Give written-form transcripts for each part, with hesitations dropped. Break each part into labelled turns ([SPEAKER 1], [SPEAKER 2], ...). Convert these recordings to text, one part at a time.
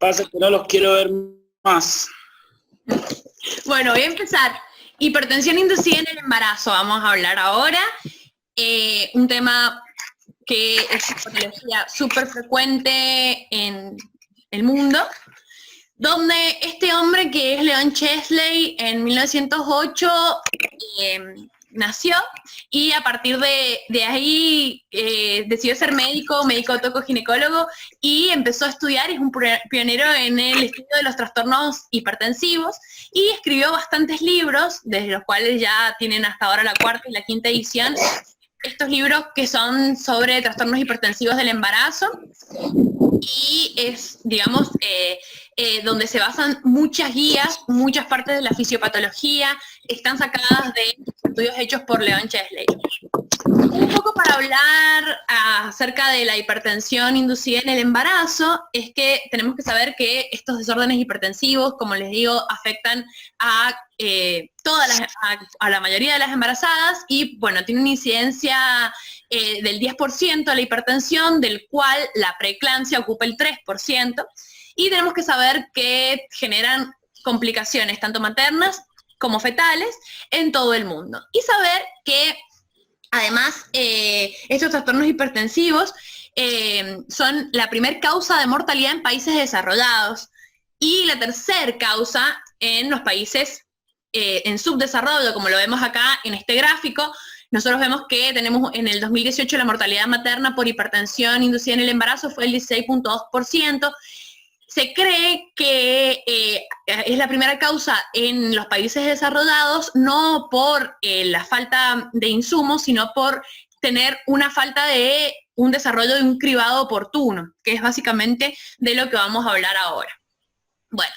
[SPEAKER 1] pasa es que no los quiero ver más.
[SPEAKER 2] Bueno, voy a empezar. Hipertensión inducida en el embarazo, vamos a hablar ahora. Un tema que es una patología súper frecuente en el mundo, donde este hombre, que es Leon Chesley, en 1908 nació, y a partir de ahí decidió ser médico tocoginecólogo, y empezó a estudiar, es un pionero en el estudio de los trastornos hipertensivos, y escribió bastantes libros, desde los cuales ya tienen hasta ahora la cuarta y la quinta edición, estos libros que son sobre trastornos hipertensivos del embarazo, y es, digamos, donde se basan muchas guías, muchas partes de la fisiopatología, están sacadas de estudios hechos por Leon Chesley. Un poco para hablar acerca de la hipertensión inducida en el embarazo, es que tenemos que saber que estos desórdenes hipertensivos, como les digo, afectan a la mayoría de las embarazadas, y bueno, tiene una incidencia del 10% de la hipertensión, del cual la preeclampsia ocupa el 3%, y tenemos que saber que generan complicaciones tanto maternas como fetales en todo el mundo. Y saber que además estos trastornos hipertensivos son la primera causa de mortalidad en países desarrollados y la tercera causa en los países en subdesarrollo, como lo vemos acá en este gráfico. Nosotros vemos que tenemos en el 2018 la mortalidad materna por hipertensión inducida en el embarazo fue el 16.2%. Se cree que es la primera causa en los países desarrollados, no por la falta de insumos, sino por tener una falta de un desarrollo de un cribado oportuno, que es básicamente de lo que vamos a hablar ahora. Bueno,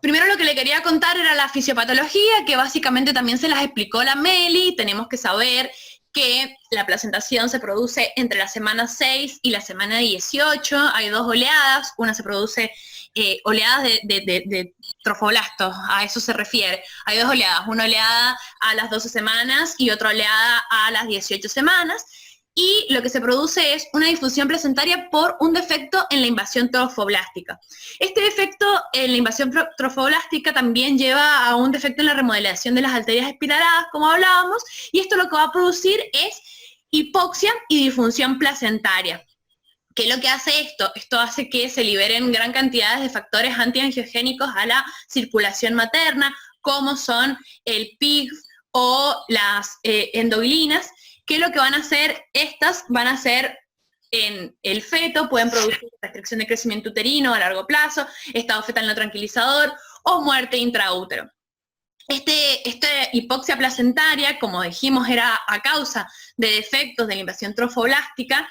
[SPEAKER 2] primero lo que le quería contar era la fisiopatología, que básicamente también se las explicó la Meli. Tenemos que saber que la placentación se produce entre la semana 6 y la semana 18, hay dos oleadas, una se produce oleadas de trofoblastos, a eso se refiere. Hay dos oleadas, una oleada a las 12 semanas y otra oleada a las 18 semanas, y lo que se produce es una difusión placentaria por un defecto en la invasión trofoblástica. Este defecto en la invasión trofoblástica también lleva a un defecto en la remodelación de las arterias espiraladas, como hablábamos, y esto lo que va a producir es hipoxia y disfunción placentaria. ¿Qué es lo que hace esto? Esto hace que se liberen gran cantidad de factores antiangiogénicos a la circulación materna, como son el PIG o las endoglinas, que lo que van a hacer estas, van a hacer en el feto, pueden producir restricción de crecimiento uterino a largo plazo, estado fetal no tranquilizador o muerte intraútero. Esta hipoxia placentaria, como dijimos, era a causa de defectos de la invasión trofoblástica,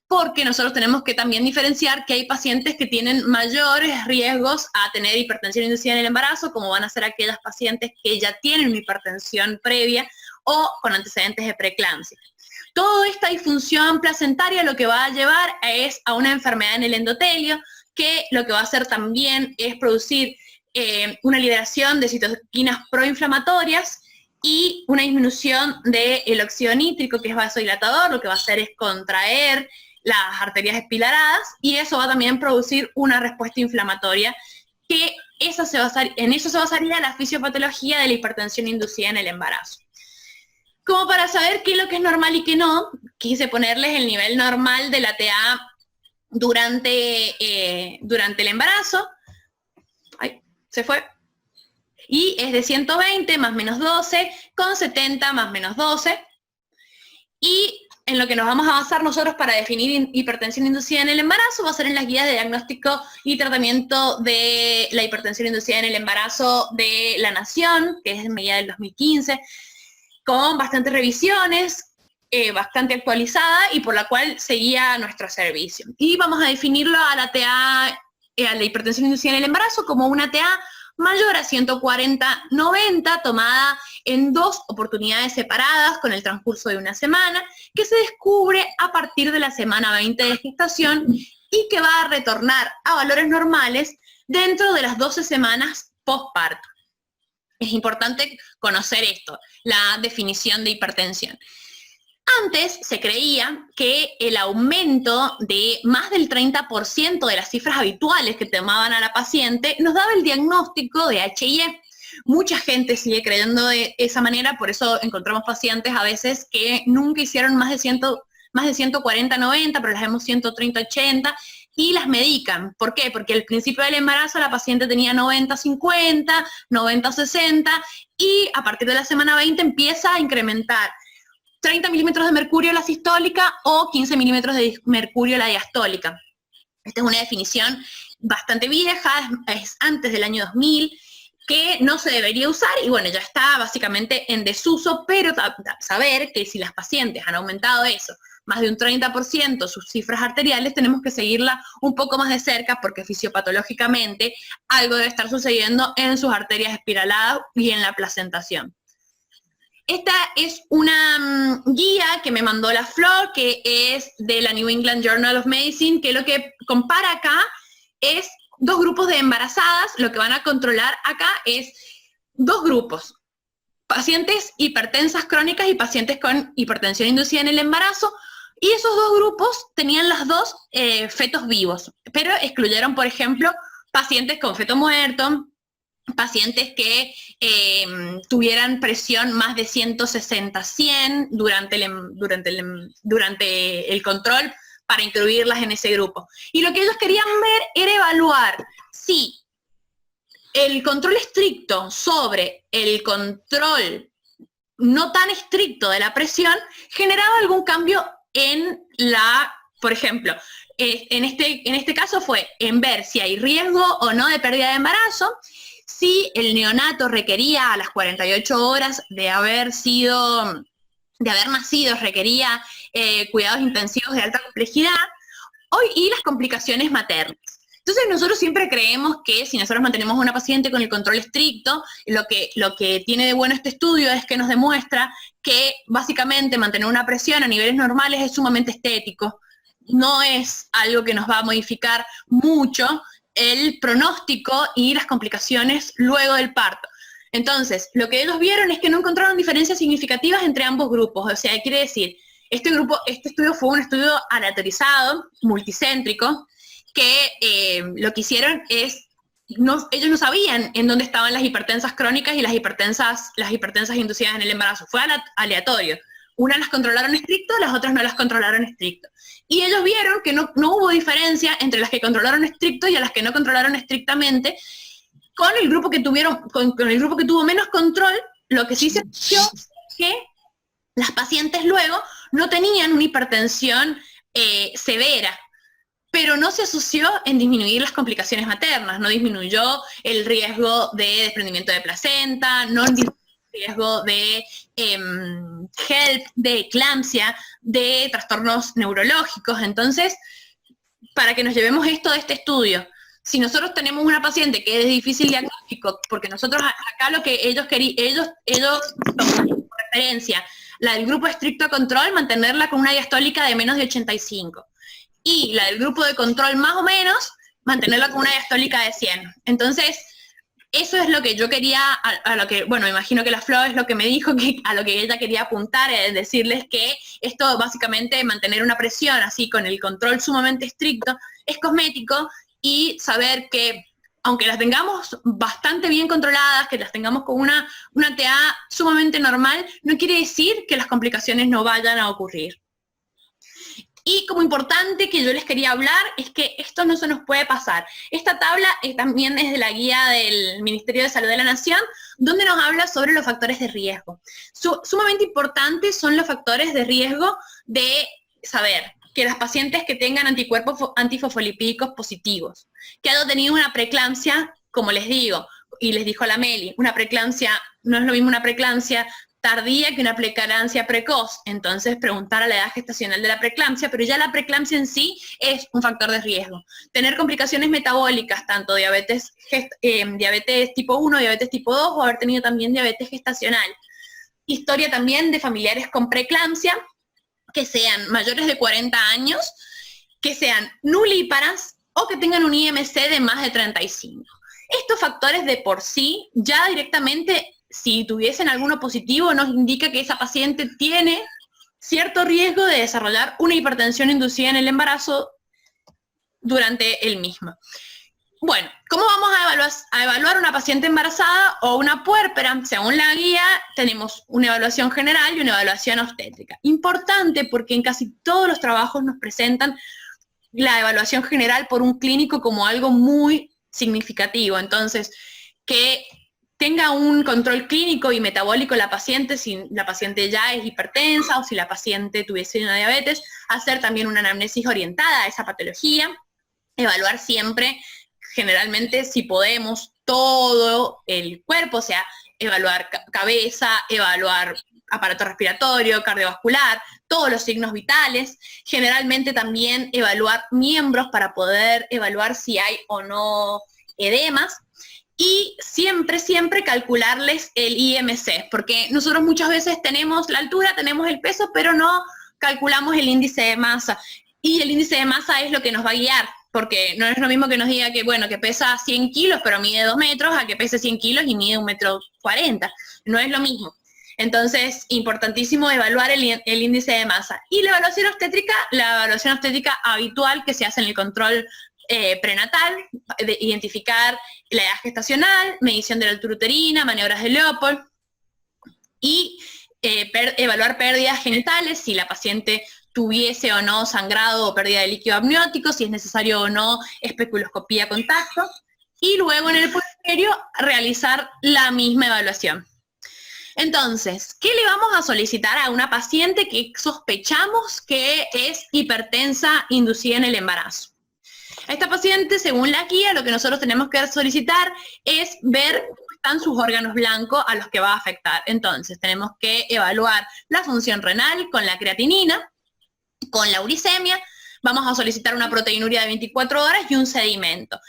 [SPEAKER 2] porque nosotros tenemos que también diferenciar que hay pacientes que tienen mayores riesgos a tener hipertensión inducida en el embarazo, como van a ser aquellas pacientes que ya tienen una hipertensión previa o con antecedentes de preeclampsia. Toda esta disfunción placentaria lo que va a llevar es a una enfermedad en el endotelio, que lo que va a hacer también es producir una liberación de citoquinas proinflamatorias y una disminución del óxido nítrico, que es vasodilatador. Lo que va a hacer es contraer las arterias espilaradas, y eso va a también producir una respuesta inflamatoria, que en eso se basaría la fisiopatología de la hipertensión inducida en el embarazo. Como para saber qué es lo que es normal y qué no, quise ponerles el nivel normal de la TA durante el embarazo. Ay, se fue. Y es de 120 más menos 12, con 70 más menos 12. Y en lo que nos vamos a basar nosotros para definir hipertensión inducida en el embarazo va a ser en las guías de diagnóstico y tratamiento de la hipertensión inducida en el embarazo de la Nación, que es de medida del 2015, con bastantes revisiones, bastante actualizada, y por la cual seguía nuestro servicio. Y vamos a definirlo a la TA, a la hipertensión inducida en el embarazo, como una TA mayor a 140/90, tomada en dos oportunidades separadas con el transcurso de una semana, que se descubre a partir de la semana 20 de gestación y que va a retornar a valores normales dentro de las 12 semanas postparto. Es importante conocer esto, la definición de hipertensión. Antes se creía que el aumento de más del 30% de las cifras habituales que tomaban a la paciente nos daba el diagnóstico de HIE. Mucha gente sigue creyendo de esa manera, por eso encontramos pacientes a veces que nunca hicieron más de 140-90, pero las vemos 130-80, y las medican. ¿Por qué? Porque al principio del embarazo la paciente tenía 90-50, 90-60, y a partir de la semana 20 empieza a incrementar 30 milímetros de mercurio la sistólica o 15 milímetros de mercurio la diastólica. Esta es una definición bastante vieja, es antes del año 2000, que no se debería usar, y bueno, ya está básicamente en desuso, pero saber que si las pacientes han aumentado eso, más de un 30% sus cifras arteriales, tenemos que seguirla un poco más de cerca, porque fisiopatológicamente algo debe estar sucediendo en sus arterias espiraladas y en la placentación. Esta es una guía que me mandó la Flor, que es de la New England Journal of Medicine, que lo que compara acá es dos grupos de embarazadas. Lo que van a controlar acá es dos grupos: pacientes hipertensas crónicas y pacientes con hipertensión inducida en el embarazo, y esos dos grupos tenían las dos fetos vivos, pero excluyeron, por ejemplo, pacientes con feto muerto, pacientes que tuvieran presión más de 160-100 durante el control, para incluirlas en ese grupo. Y lo que ellos querían ver era evaluar si el control estricto sobre el control no tan estricto de la presión generaba algún cambio en la, por ejemplo, en este caso fue en ver si hay riesgo o no de pérdida de embarazo, si el neonato requería a las 48 horas de haber nacido, requería cuidados intensivos de alta complejidad, y las complicaciones maternas. Entonces nosotros siempre creemos que si nosotros mantenemos a una paciente con el control estricto, lo que tiene de bueno este estudio es que nos demuestra que básicamente mantener una presión a niveles normales es sumamente estético. No es algo que nos va a modificar mucho el pronóstico y las complicaciones luego del parto. Entonces, lo que ellos vieron es que no encontraron diferencias significativas entre ambos grupos. O sea, quiere decir, este estudio fue un estudio aleatorizado, multicéntrico, que lo que hicieron es, ellos no sabían en dónde estaban las hipertensas crónicas y las hipertensas inducidas en el embarazo. Fue aleatorio. Unas las controlaron estricto, las otras no las controlaron estricto. Y ellos vieron que no hubo diferencia entre las que controlaron estricto y a las que no controlaron estrictamente. Con el grupo que tuvo menos control, lo que sí se vio es que las pacientes luego no tenían una hipertensión severa, pero no se asoció en disminuir las complicaciones maternas, no disminuyó el riesgo de desprendimiento de placenta, no disminuyó el riesgo de HELP, de eclampsia, de trastornos neurológicos. Entonces, para que nos llevemos esto de este estudio, si nosotros tenemos una paciente que es de difícil diagnóstico, porque nosotros acá lo que ellos tomaron como referencia, la del grupo estricto control, mantenerla con una diastólica de menos de 85. Y la del grupo de control más o menos, mantenerla con una diastólica de 100. Entonces, eso es lo que yo quería, bueno, imagino que la Flo es lo que me dijo, que a lo que ella quería apuntar, es decirles que esto básicamente, mantener una presión así con el control sumamente estricto, es cosmético, y saber que aunque las tengamos bastante bien controladas, que las tengamos con una TA sumamente normal, no quiere decir que las complicaciones no vayan a ocurrir. Y como importante que yo les quería hablar es que esto no se nos puede pasar. Esta tabla también es de la guía del Ministerio de Salud de la Nación, donde nos habla sobre los factores de riesgo. Sumamente importantes son los factores de riesgo de saber que las pacientes que tengan anticuerpos antifosfolipídicos positivos, que hayan tenido una preeclampsia, como les digo, y les dijo la Meli, una preeclampsia, no es lo mismo una preeclampsia tardía que una preeclampsia precoz. Entonces preguntar a la edad gestacional de la preeclampsia, pero ya la preeclampsia en sí es un factor de riesgo. Tener complicaciones metabólicas, tanto diabetes tipo 1, diabetes tipo 2, o haber tenido también diabetes gestacional. Historia también de familiares con preeclampsia, que sean mayores de 40 años, que sean nulíparas o que tengan un IMC de más de 35. Estos factores de por sí, ya directamente, si tuviesen alguno positivo, nos indica que esa paciente tiene cierto riesgo de desarrollar una hipertensión inducida en el embarazo durante el mismo. Bueno, ¿cómo vamos a evaluar una paciente embarazada o una puérpera? Según la guía, tenemos una evaluación general y una evaluación obstétrica. Importante porque en casi todos los trabajos nos presentan la evaluación general por un clínico como algo muy significativo. Entonces, que tenga un control clínico y metabólico la paciente, si la paciente ya es hipertensa o si la paciente tuviese una diabetes, hacer también una anamnesis orientada a esa patología, evaluar siempre, generalmente si podemos, todo el cuerpo, o sea, evaluar cabeza, evaluar aparato respiratorio, cardiovascular, todos los signos vitales, generalmente también evaluar miembros para poder evaluar si hay o no edemas, y siempre, siempre calcularles el IMC, porque nosotros muchas veces tenemos la altura, tenemos el peso, pero no calculamos el índice de masa, y el índice de masa es lo que nos va a guiar, porque no es lo mismo que nos diga que, bueno, que pesa 100 kilos, pero mide 2 metros, a que pese 100 kilos y mide 1,40 m, no es lo mismo. Entonces, importantísimo evaluar el índice de masa. Y la evaluación obstétrica habitual que se hace en el control prenatal, de identificar la edad gestacional, medición de la altura uterina, maniobras de Leopold, y evaluar pérdidas genitales, si la paciente tuviese o no sangrado o pérdida de líquido amniótico, si es necesario o no especuloscopía con tacto, y luego en el puerperio realizar la misma evaluación. Entonces, ¿qué le vamos a solicitar a una paciente que sospechamos que es hipertensa inducida en el embarazo? A esta paciente, según la guía, lo que nosotros tenemos que solicitar es ver cómo están sus órganos blancos a los que va a afectar. Entonces, tenemos que evaluar la función renal con la creatinina, con la uricemia, vamos a solicitar una proteinuria de 24 horas y un sedimento.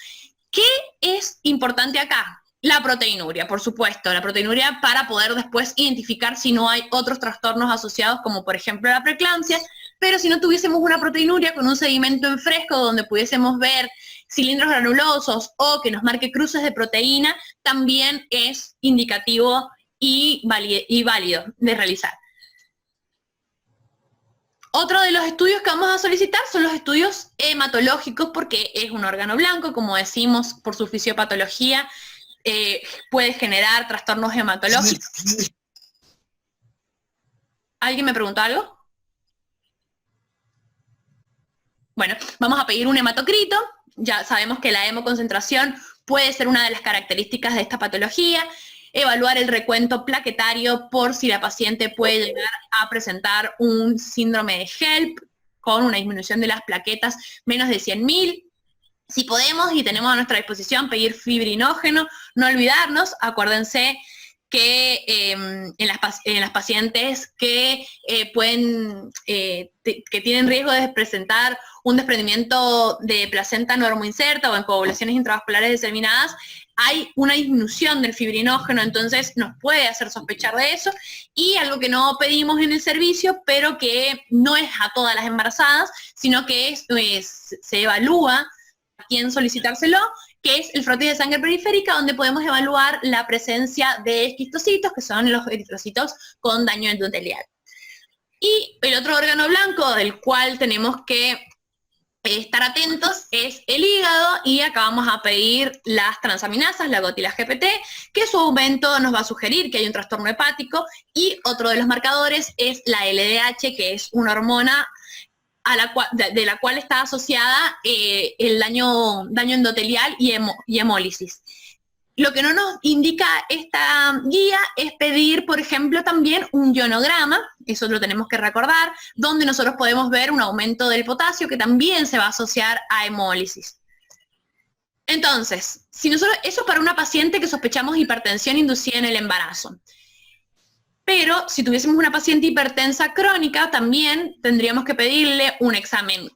[SPEAKER 2] ¿Qué es importante acá? La proteinuria, por supuesto, la proteinuria para poder después identificar si no hay otros trastornos asociados, como por ejemplo la preeclampsia, pero si no tuviésemos una proteinuria con un sedimento en fresco donde pudiésemos ver cilindros granulosos o que nos marque cruces de proteína, también es indicativo y válido de realizar. Otro de los estudios que vamos a solicitar son los estudios hematológicos, porque es un órgano blanco, como decimos, por su fisiopatología, puede generar trastornos hematológicos. ¿Alguien me preguntó algo? Bueno, vamos a pedir un hematocrito. Ya sabemos que la hemoconcentración puede ser una de las características de esta patología. Evaluar el recuento plaquetario por si la paciente puede llegar a presentar un síndrome de HELLP con una disminución de las plaquetas menos de 100.000. Si podemos y tenemos a nuestra disposición pedir fibrinógeno, no olvidarnos, acuérdense que en las pacientes que que tienen riesgo de presentar un desprendimiento de placenta normoinserta o en coagulaciones intravasculares determinadas, hay una disminución del fibrinógeno, entonces nos puede hacer sospechar de eso. Y algo que no pedimos en el servicio, pero que no es a todas las embarazadas, sino que se evalúa a quién solicitárselo, que es el frotis de sangre periférica, donde podemos evaluar la presencia de esquistocitos, que son los eritrocitos con daño endotelial. Y el otro órgano blanco del cual tenemos que estar atentos es el hígado, y acá vamos a pedir las transaminasas, la GOT y la GPT, que su aumento nos va a sugerir que hay un trastorno hepático, y otro de los marcadores es la LDH, que es una hormona de la cual está asociada el daño endotelial y hemólisis. Lo que no nos indica esta guía es pedir, por ejemplo, también un ionograma, eso lo tenemos que recordar, donde nosotros podemos ver un aumento del potasio que también se va a asociar a hemólisis. Entonces, eso para una paciente que sospechamos hipertensión inducida en el embarazo. Pero si tuviésemos una paciente hipertensa crónica, también tendríamos que pedirle un examen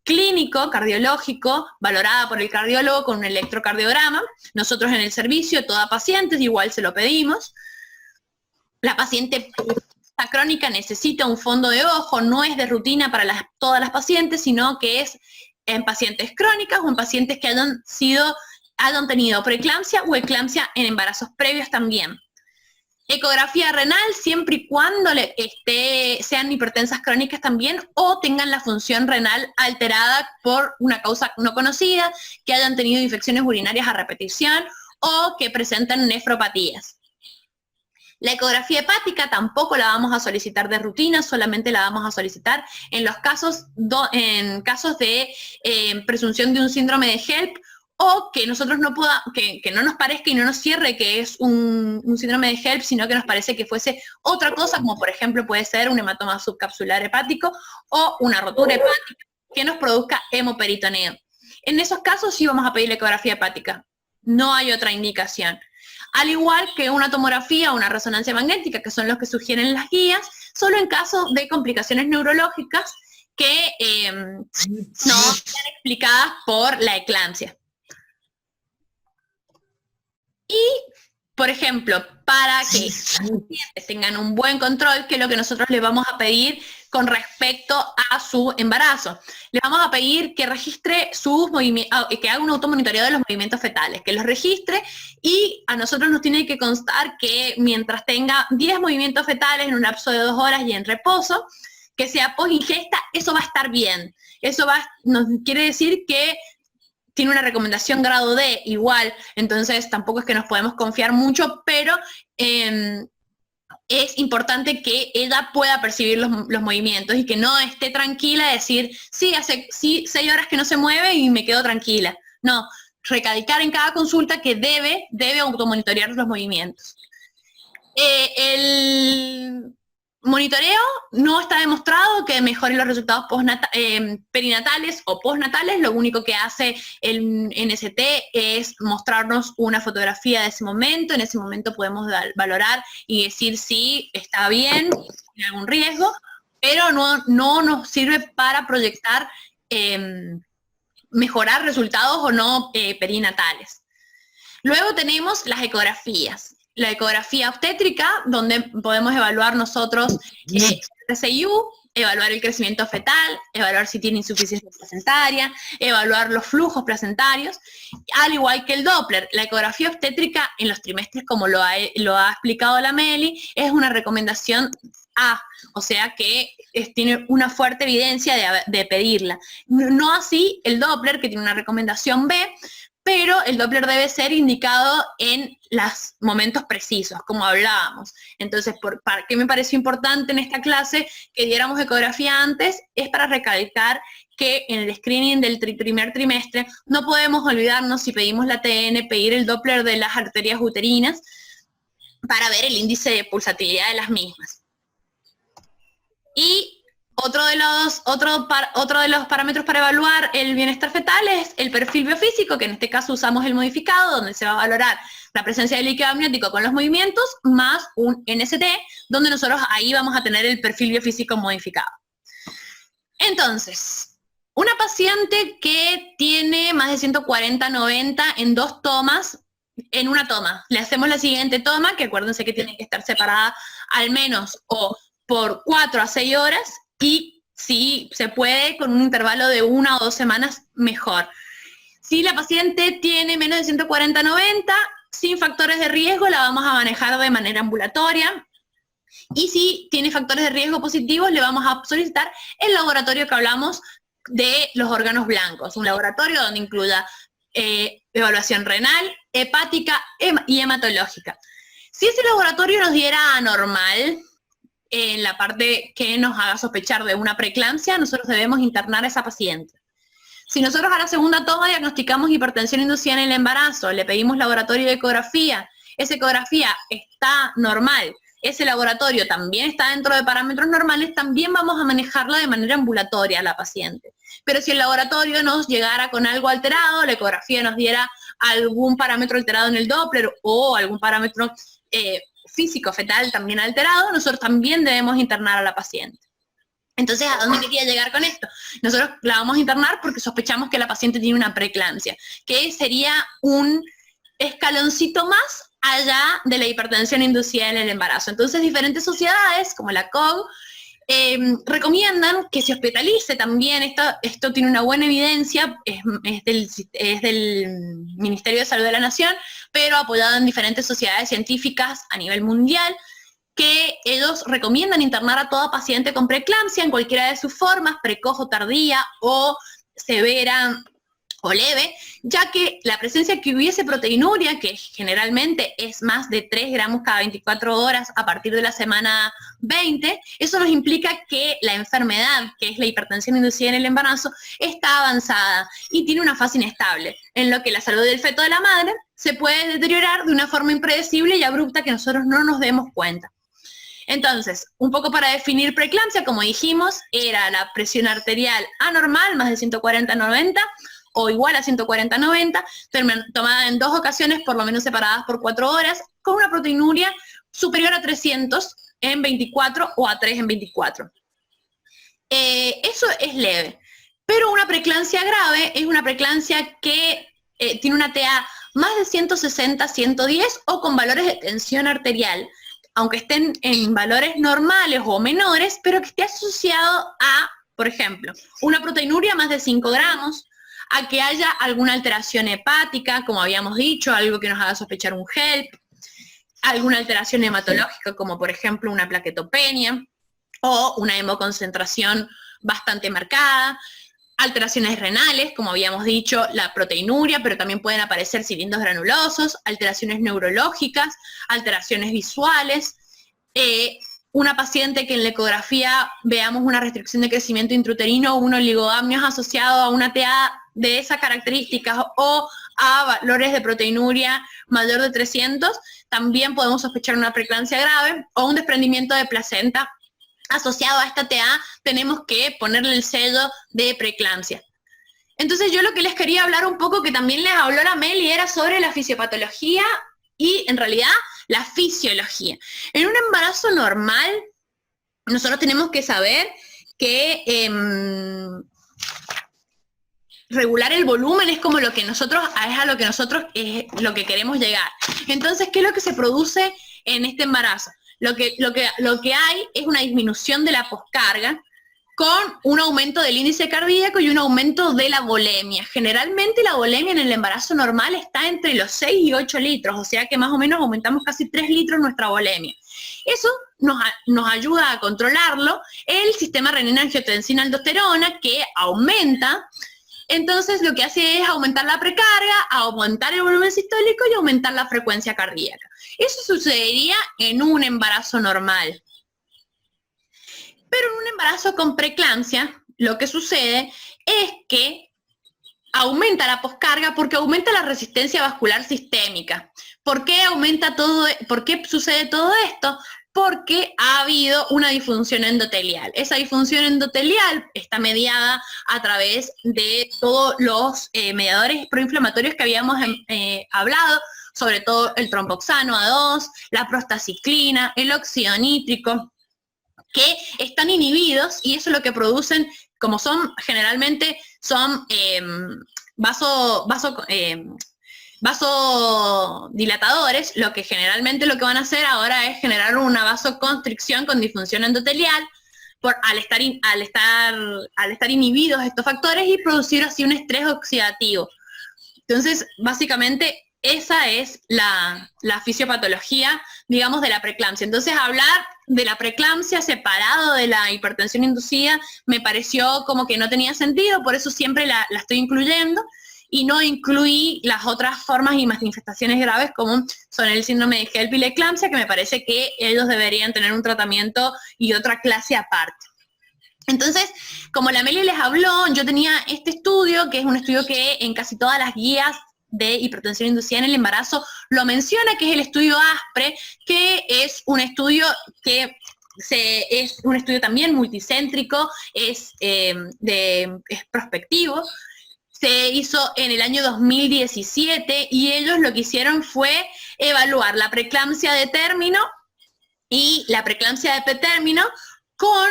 [SPEAKER 2] clínico, cardiológico, valorada por el cardiólogo con un electrocardiograma. Nosotros en el servicio, toda paciente, igual se lo pedimos. La paciente crónica necesita un fondo de ojo, no es de rutina para todas las pacientes, sino que es en pacientes crónicas o en pacientes que hayan tenido preeclampsia o eclampsia en embarazos previos también. Ecografía renal siempre y cuando sean hipertensas crónicas también o tengan la función renal alterada por una causa no conocida, que hayan tenido infecciones urinarias a repetición o que presenten nefropatías. La ecografía hepática tampoco la vamos a solicitar de rutina, solamente la vamos a solicitar en los casos, en casos de presunción de un síndrome de HELP o que nosotros que no nos parezca y no nos cierre que es un síndrome de HELP, sino que nos parece que fuese otra cosa, como por ejemplo puede ser un hematoma subcapsular hepático o una rotura hepática que nos produzca hemoperitoneo. En esos casos sí vamos a pedir la ecografía hepática, no hay otra indicación. Al igual que una tomografía o una resonancia magnética, que son los que sugieren las guías, solo en caso de complicaciones neurológicas que no sean explicadas por la eclampsia. Y, por ejemplo, para que los pacientes tengan un buen control, que es lo que nosotros les vamos a pedir con respecto a su embarazo. Le vamos a pedir que registre sus movimientos, que haga un automonitoreo de los movimientos fetales, que los registre y a nosotros nos tiene que constar que mientras tenga 10 movimientos fetales en un lapso de 2 horas y en reposo, que sea post-ingesta, eso va a estar bien. Eso nos quiere decir que tiene una recomendación grado D igual, entonces tampoco es que nos podemos confiar mucho, pero es importante que ella pueda percibir los movimientos y que no esté tranquila de decir, sí, hace 6 horas que no se mueve y me quedo tranquila. No, recalcar en cada consulta que debe automonitorear los movimientos. El monitoreo no está demostrado que mejore los resultados perinatales o postnatales, lo único que hace el NST es mostrarnos una fotografía de ese momento, en ese momento podemos valorar y decir si está bien, si tiene algún riesgo, pero no nos sirve para proyectar, mejorar resultados o no perinatales. Luego tenemos las ecografías. La ecografía obstétrica, donde podemos evaluar nosotros el RCIU, evaluar el crecimiento fetal, evaluar si tiene insuficiencia placentaria, evaluar los flujos placentarios, al igual que el Doppler. La ecografía obstétrica en los trimestres, como lo ha explicado la Meli, es una recomendación A, o sea que tiene una fuerte evidencia de pedirla. No así el Doppler, que tiene una recomendación B, pero el Doppler debe ser indicado en los momentos precisos, como hablábamos. Entonces, ¿para qué me pareció importante en esta clase que diéramos ecografía antes? Es para recalcar que en el screening del primer trimestre no podemos olvidarnos, si pedimos la TN, pedir el Doppler de las arterias uterinas para ver el índice de pulsatividad de las mismas. Y otro de los parámetros para evaluar el bienestar fetal es el perfil biofísico, que en este caso usamos el modificado, donde se va a valorar la presencia de líquido amniótico con los movimientos, más un NST, donde nosotros ahí vamos a tener el perfil biofísico modificado. Entonces, una paciente que tiene más de 140-90 en 2 tomas, en una toma, le hacemos la siguiente toma, que acuérdense que tiene que estar separada al menos o por 4 a 6 horas, y si se puede con un intervalo de 1 o 2 semanas, mejor. Si la paciente tiene menos de 140-90, sin factores de riesgo, la vamos a manejar de manera ambulatoria. Y si tiene factores de riesgo positivos, le vamos a solicitar el laboratorio que hablamos de los órganos blancos. Un laboratorio donde incluya evaluación renal, hepática y hematológica. Si ese laboratorio nos diera anormal, en la parte que nos haga sospechar de una preeclampsia, nosotros debemos internar a esa paciente. Si nosotros a la segunda toma diagnosticamos hipertensión inducida en el embarazo, le pedimos laboratorio de ecografía, esa ecografía está normal, ese laboratorio también está dentro de parámetros normales, también vamos a manejarla de manera ambulatoria a la paciente. Pero si el laboratorio nos llegara con algo alterado, la ecografía nos diera algún parámetro alterado en el Doppler o algún parámetro físico fetal también alterado, nosotros también debemos internar a la paciente. Entonces, ¿a dónde quería llegar con esto? Nosotros la vamos a internar porque sospechamos que la paciente tiene una preeclampsia, que sería un escaloncito más allá de la hipertensión inducida en el embarazo. Entonces, diferentes sociedades, como la COG, recomiendan que se hospitalice también, esto tiene una buena evidencia, es del Ministerio de Salud de la Nación, pero apoyado en diferentes sociedades científicas a nivel mundial, que ellos recomiendan internar a toda paciente con preeclampsia en cualquiera de sus formas, precoz o tardía o severa o leve, ya que la presencia que hubiese proteinuria, que generalmente es más de 3 gramos cada 24 horas a partir de la semana 20, eso nos implica que la enfermedad, que es la hipertensión inducida en el embarazo, está avanzada y tiene una fase inestable, en lo que la salud del feto de la madre se puede deteriorar de una forma impredecible y abrupta que nosotros no nos demos cuenta. Entonces, un poco para definir preeclampsia, como dijimos, era la presión arterial anormal, más de 140/90, o igual a 140/90, tomada en 2 ocasiones, por lo menos separadas por 4 horas, con una proteinuria superior a 300 en 24 o a 3 en 24. Eso es leve, pero una preeclampsia grave es una preeclampsia que tiene una TA más de 160/110 o con valores de tensión arterial, aunque estén en valores normales o menores, pero que esté asociado a, por ejemplo, una proteinuria más de 5 gramos, a que haya alguna alteración hepática, como habíamos dicho, algo que nos haga sospechar un HELP, alguna alteración hematológica, como por ejemplo una plaquetopenia, o una hemoconcentración bastante marcada, alteraciones renales, como habíamos dicho, la proteinuria, pero también pueden aparecer cilindros granulosos, alteraciones neurológicas, alteraciones visuales, una paciente que en la ecografía veamos una restricción de crecimiento intrauterino o un oligoamnios asociado a una TA de esas características o a valores de proteinuria mayor de 300, también podemos sospechar una preeclampsia grave o un desprendimiento de placenta asociado a esta TA, tenemos que ponerle el sello de preeclampsia. Entonces yo lo que les quería hablar un poco, que también les habló la Meli, era sobre la fisiopatología y en realidad la fisiología. En un embarazo normal, nosotros tenemos que saber que regular el volumen es como lo que nosotros, es a lo que nosotros lo que queremos llegar. Entonces, ¿qué es lo que se produce en este embarazo? Lo que hay es una disminución de la poscarga con un aumento del índice cardíaco y un aumento de la volemia. Generalmente la volemia en el embarazo normal está entre los 6 y 8 litros, o sea que más o menos aumentamos casi 3 litros nuestra volemia. Eso nos ayuda a controlarlo el sistema renina-angiotensina-aldosterona, que aumenta. Entonces lo que hace es aumentar la precarga, aumentar el volumen sistólico y aumentar la frecuencia cardíaca. Eso sucedería en un embarazo normal. Pero en un embarazo con preeclampsia, lo que sucede es que aumenta la poscarga porque aumenta la resistencia vascular sistémica. ¿Por qué sucede todo esto? Porque ha habido una disfunción endotelial. Esa disfunción endotelial está mediada a través de todos los mediadores proinflamatorios que habíamos hablado, sobre todo el tromboxano A2, la prostaciclina, el óxido nítrico, que están inhibidos y eso es lo que producen, como generalmente son vasodilatadores, lo que van a hacer ahora es generar una vasoconstricción con disfunción endotelial al estar inhibidos estos factores y producir así un estrés oxidativo. Entonces, básicamente, esa es la fisiopatología, digamos, de la preeclampsia. Entonces, hablar de la preeclampsia separado de la hipertensión inducida me pareció como que no tenía sentido, por eso siempre la estoy incluyendo, y no incluí las otras formas y manifestaciones graves como son el síndrome de HELP y la eclampsia, que me parece que ellos deberían tener un tratamiento y otra clase aparte. Entonces, como la Meli les habló, yo tenía este estudio, que es un estudio que en casi todas las guías de hipertensión inducida en el embarazo lo menciona, que es el estudio ASPRE, que es un estudio también multicéntrico, es prospectivo. Se hizo en el año 2017 y ellos lo que hicieron fue evaluar la preeclampsia de término y la preeclampsia de pretérmino con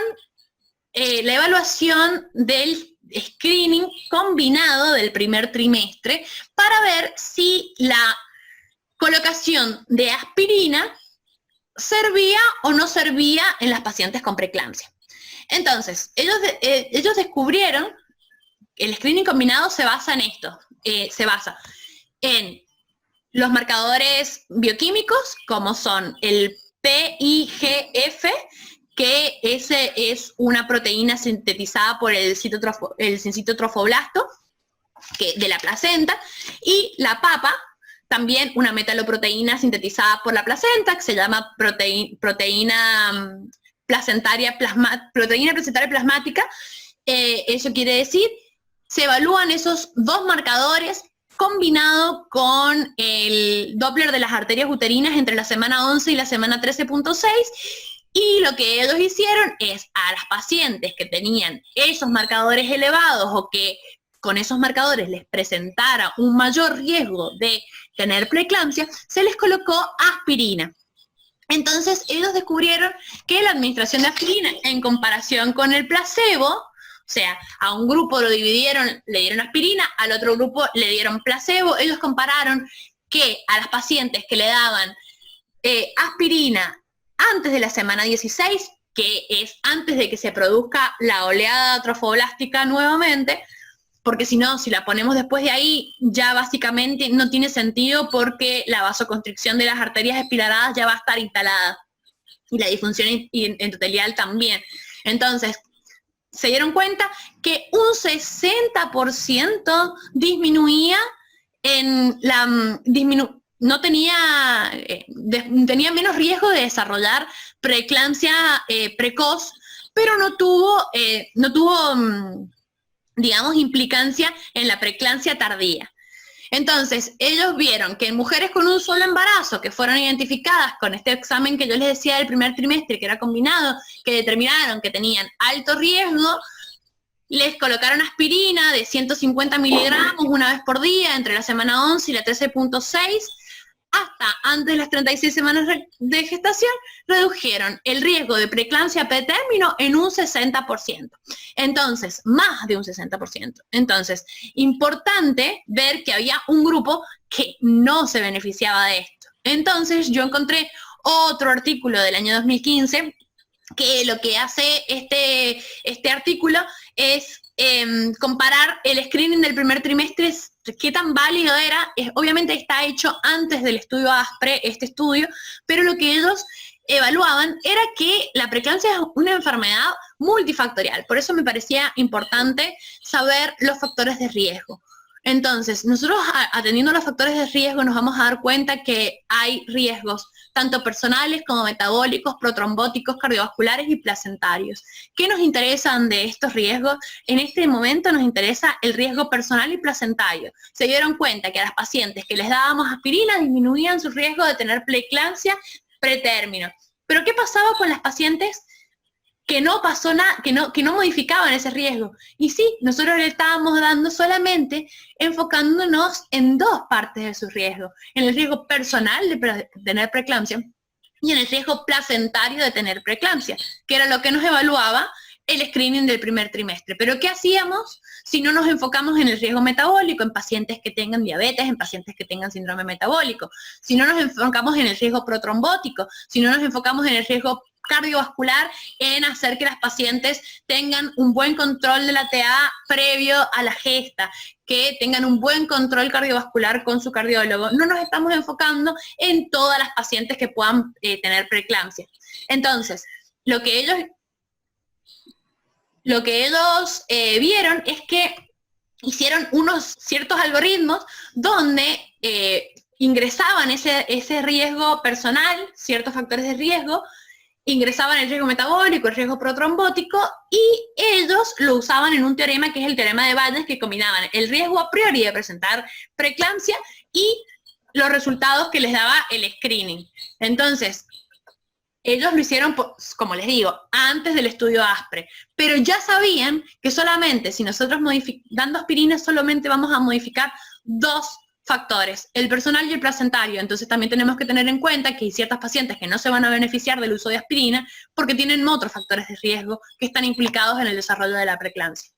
[SPEAKER 2] la evaluación del screening combinado del primer trimestre para ver si la colocación de aspirina servía o no servía en las pacientes con preeclampsia. Entonces, ellos descubrieron, el screening combinado se basa en esto, se basa en los marcadores bioquímicos, como son el PIGF, que ese es una proteína sintetizada por el citocitrofoblast de la placenta, y la PAPA, también una metaloproteína sintetizada por la placenta, que se llama proteína placentaria plasmática. Eso quiere decir, se evalúan esos dos marcadores combinado con el Doppler de las arterias uterinas entre la semana 11 y la semana 13.6, y lo que ellos hicieron es a las pacientes que tenían esos marcadores elevados o que con esos marcadores les presentara un mayor riesgo de tener preeclampsia, se les colocó aspirina. Entonces ellos descubrieron que la administración de aspirina en comparación con el placebo, o sea, a un grupo lo dividieron, le dieron aspirina, al otro grupo le dieron placebo. Ellos compararon que a las pacientes que le daban aspirina antes de la semana 16, que es antes de que se produzca la oleada trofoblástica nuevamente, porque si no, si la ponemos después de ahí, ya básicamente no tiene sentido porque la vasoconstricción de las arterias espiraladas ya va a estar instalada, y la disfunción endotelial también. Entonces, se dieron cuenta que un 60% disminuía en la... tenía menos riesgo de desarrollar preeclampsia precoz, pero no tuvo digamos, implicancia en la preeclampsia tardía. Entonces, ellos vieron que en mujeres con un solo embarazo, que fueron identificadas con este examen que yo les decía del primer trimestre, que era combinado, que determinaron que tenían alto riesgo, les colocaron aspirina de 150 miligramos una vez por día entre la semana 11 y la 13.6, hasta antes de las 36 semanas de gestación, redujeron el riesgo de preeclampsia pretérmino en un 60%. Entonces, más de un 60%. Entonces, importante ver que había un grupo que no se beneficiaba de esto. Entonces, yo encontré otro artículo del año 2015, que lo que hace este artículo es comparar el screening del primer trimestre, qué tan válido era. Obviamente está hecho antes del estudio ASPRE, este estudio, pero lo que ellos evaluaban era que la preeclampsia es una enfermedad multifactorial. Por eso me parecía importante saber los factores de riesgo. Entonces, nosotros atendiendo a los factores de riesgo nos vamos a dar cuenta que hay riesgos tanto personales como metabólicos, protrombóticos, cardiovasculares y placentarios. ¿Qué nos interesan de estos riesgos? En este momento nos interesa el riesgo personal y placentario. Se dieron cuenta que a las pacientes que les dábamos aspirina disminuían su riesgo de tener preeclampsia pretérmino. Pero ¿qué pasaba con las pacientes que no pasó nada, que no modificaban ese riesgo? Y sí, nosotros le estábamos dando solamente enfocándonos en dos partes de su riesgo, en el riesgo personal de tener preeclampsia y en el riesgo placentario de tener preeclampsia, que era lo que nos evaluaba el screening del primer trimestre. Pero ¿qué hacíamos si no nos enfocamos en el riesgo metabólico, en pacientes que tengan diabetes, en pacientes que tengan síndrome metabólico? Si no nos enfocamos en el riesgo protrombótico, si no nos enfocamos en el riesgo cardiovascular, en hacer que las pacientes tengan un buen control de la TA previo a la gesta, que tengan un buen control cardiovascular con su cardiólogo. No nos estamos enfocando en todas las pacientes que puedan tener preeclampsia. Entonces, lo que ellos vieron es que hicieron unos ciertos algoritmos donde ingresaban ese riesgo personal, ciertos factores de riesgo, ingresaban el riesgo metabólico, el riesgo protrombótico, y ellos lo usaban en un teorema que es el teorema de Bayes, que combinaban el riesgo a priori de presentar preeclampsia y los resultados que les daba el screening. Entonces, ellos lo hicieron, como les digo, antes del estudio ASPRE, pero ya sabían que solamente si nosotros dando aspirina solamente vamos a modificar dos factores, el personal y el placentario. Entonces también tenemos que tener en cuenta que hay ciertas pacientes que no se van a beneficiar del uso de aspirina porque tienen otros factores de riesgo que están implicados en el desarrollo de la preeclampsia.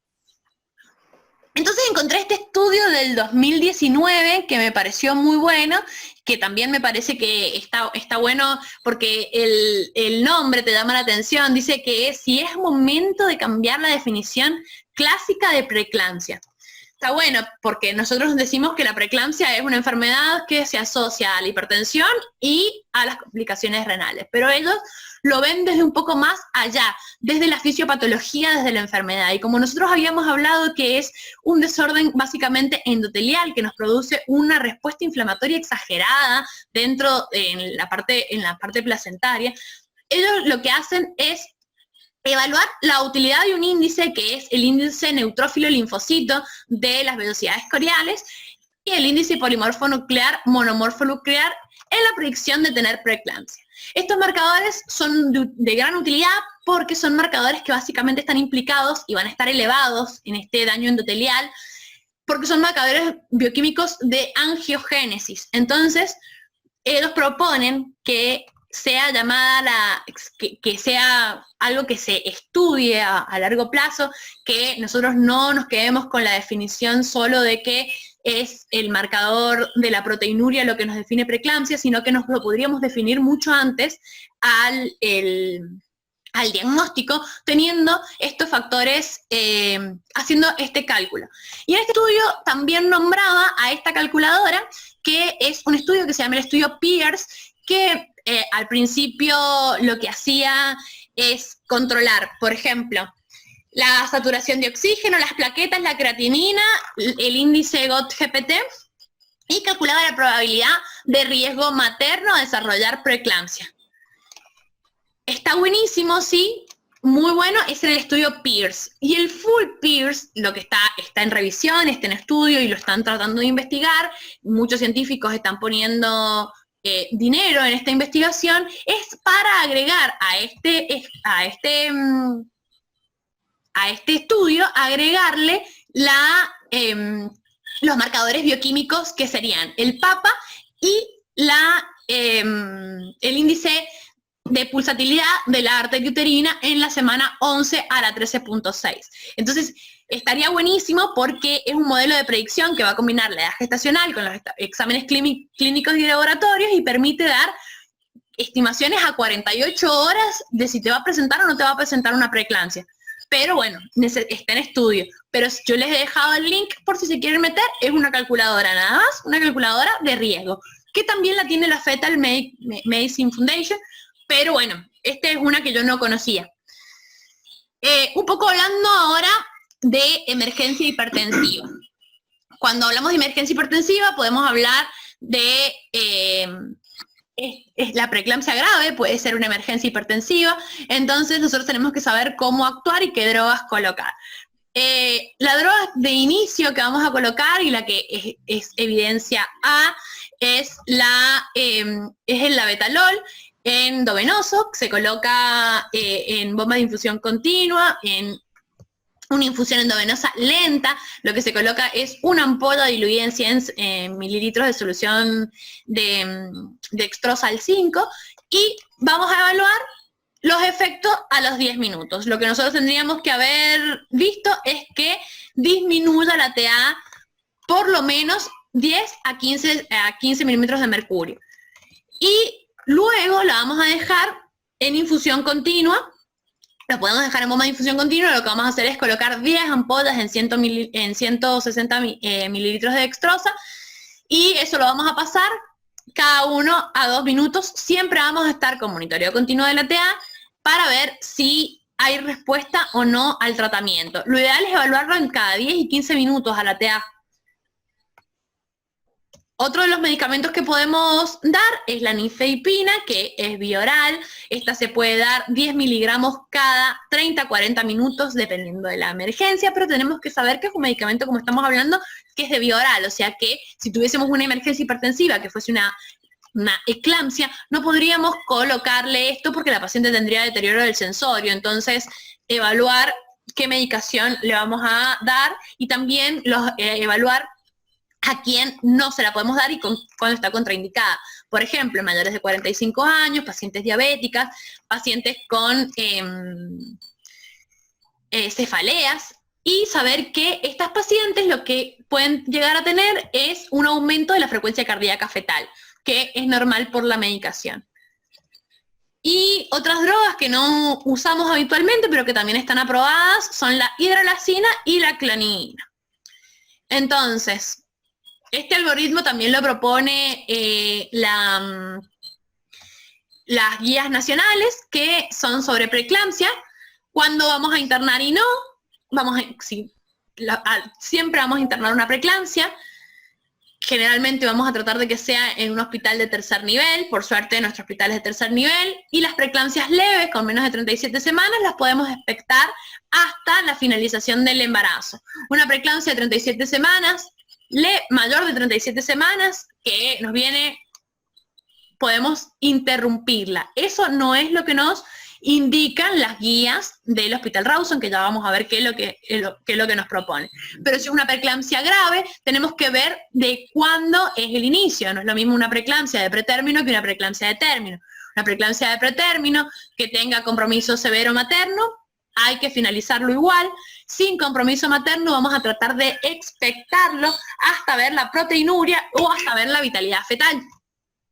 [SPEAKER 2] Entonces encontré este estudio del 2019 que me pareció muy bueno, que también me parece que está bueno porque el nombre te llama la atención, dice que si es momento de cambiar la definición clásica de preeclampsia. Está bueno porque nosotros decimos que la preeclampsia es una enfermedad que se asocia a la hipertensión y a las complicaciones renales, pero ellos lo ven desde un poco más allá, desde la fisiopatología, desde la enfermedad. Y como nosotros habíamos hablado que es un desorden básicamente endotelial que nos produce una respuesta inflamatoria exagerada dentro, en la parte placentaria, ellos lo que hacen es evaluar la utilidad de un índice que es el índice neutrófilo linfocito de las velocidades coriales y el índice polimorfo nuclear, monomorfo nuclear en la predicción de tener preeclampsia. Estos marcadores son de gran utilidad porque son marcadores que básicamente están implicados y van a estar elevados en este daño endotelial porque son marcadores bioquímicos de angiogénesis. Entonces, ellos proponen que sea llamada que sea algo que se estudie a largo plazo, que nosotros no nos quedemos con la definición solo de que es el marcador de la proteinuria lo que nos define preeclampsia, sino que nos lo podríamos definir mucho antes al diagnóstico, teniendo estos factores, haciendo este cálculo. Y en este estudio también nombraba a esta calculadora, que es un estudio que se llama el estudio Pierce, que al principio lo que hacía es controlar, por ejemplo, la saturación de oxígeno, las plaquetas, la creatinina, el índice GOT-GPT, y calculaba la probabilidad de riesgo materno a desarrollar preeclampsia. Está buenísimo, sí, muy bueno, es en el estudio Pierce. Y el full Pierce, lo que está en revisión, está en estudio y lo están tratando de investigar, muchos científicos están poniendo dinero en esta investigación, es para agregar a este estudio, agregarle los marcadores bioquímicos que serían el PAPA y el índice de pulsatilidad de la arteria uterina en la semana 11 a la 13.6. Entonces, estaría buenísimo porque es un modelo de predicción que va a combinar la edad gestacional con los exámenes clínicos y laboratorios y permite dar estimaciones a 48 horas de si te va a presentar o no te va a presentar una preeclampsia. Pero bueno, está en estudio. Pero yo les he dejado el link por si se quieren meter, es una calculadora nada más, una calculadora de riesgo, que también la tiene la Fetal Medicine Foundation, pero bueno, esta es una que yo no conocía. Un poco hablando ahora de emergencia hipertensiva. Cuando hablamos de emergencia hipertensiva podemos hablar de la preeclampsia grave, puede ser una emergencia hipertensiva, entonces nosotros tenemos que saber cómo actuar y qué drogas colocar. La droga de inicio que vamos a colocar y la que es evidencia A es el labetalol endovenoso, que se coloca en bomba de infusión continua, en una infusión endovenosa lenta. Lo que se coloca es una ampolla diluida en 100 mililitros de solución de dextrosal 5 y vamos a evaluar los efectos a los 10 minutos. Lo que nosotros tendríamos que haber visto es que disminuya la TA por lo menos 10 a 15 milímetros de mercurio. Y luego la vamos a dejar en infusión continua. Lo podemos dejar en bomba de infusión continua. Lo que vamos a hacer es colocar 10 ampollas en 160 mililitros de dextrosa y eso lo vamos a pasar cada uno a 2 minutos. Siempre vamos a estar con monitoreo continuo de la TA para ver si hay respuesta o no al tratamiento. Lo ideal es evaluarlo en cada 10 y 15 minutos a la TA. Otro de los medicamentos que podemos dar es la nifedipina, que es bioral. Esta se puede dar 10 miligramos cada 30 a 40 minutos, dependiendo de la emergencia, pero tenemos que saber que es un medicamento, como estamos hablando, que es de bioral, o sea que si tuviésemos una emergencia hipertensiva, que fuese una eclampsia, no podríamos colocarle esto porque la paciente tendría deterioro del sensorio. Entonces, evaluar qué medicación le vamos a dar y también evaluar a quién no se la podemos dar y cuando está contraindicada. Por ejemplo, mayores de 45 años, pacientes diabéticas, pacientes con cefaleas, y saber que estas pacientes lo que pueden llegar a tener es un aumento de la frecuencia cardíaca fetal, que es normal por la medicación. Y otras drogas que no usamos habitualmente, pero que también están aprobadas, son la hidrolazina y la clonidina. Entonces, este algoritmo también lo propone las guías nacionales, que son sobre preeclampsia, cuándo vamos a internar y no, siempre vamos a internar una preeclampsia. Generalmente vamos a tratar de que sea en un hospital de tercer nivel, por suerte nuestro hospital es de tercer nivel, y las preeclampsias leves con menos de 37 semanas las podemos expectar hasta la finalización del embarazo. Una preeclampsia de 37 semanas, mayor de 37 semanas, que nos viene, podemos interrumpirla. Eso no es lo que nos indican las guías del Hospital Rawson, que ya vamos a ver qué es lo que nos propone. Pero si es una preeclampsia grave, tenemos que ver de cuándo es el inicio. No es lo mismo una preeclampsia de pretérmino que una preeclampsia de término. Una preeclampsia de pretérmino que tenga compromiso severo materno, hay que finalizarlo igual. Sin compromiso materno vamos a tratar de expectarlo hasta ver la proteinuria o hasta ver la vitalidad fetal.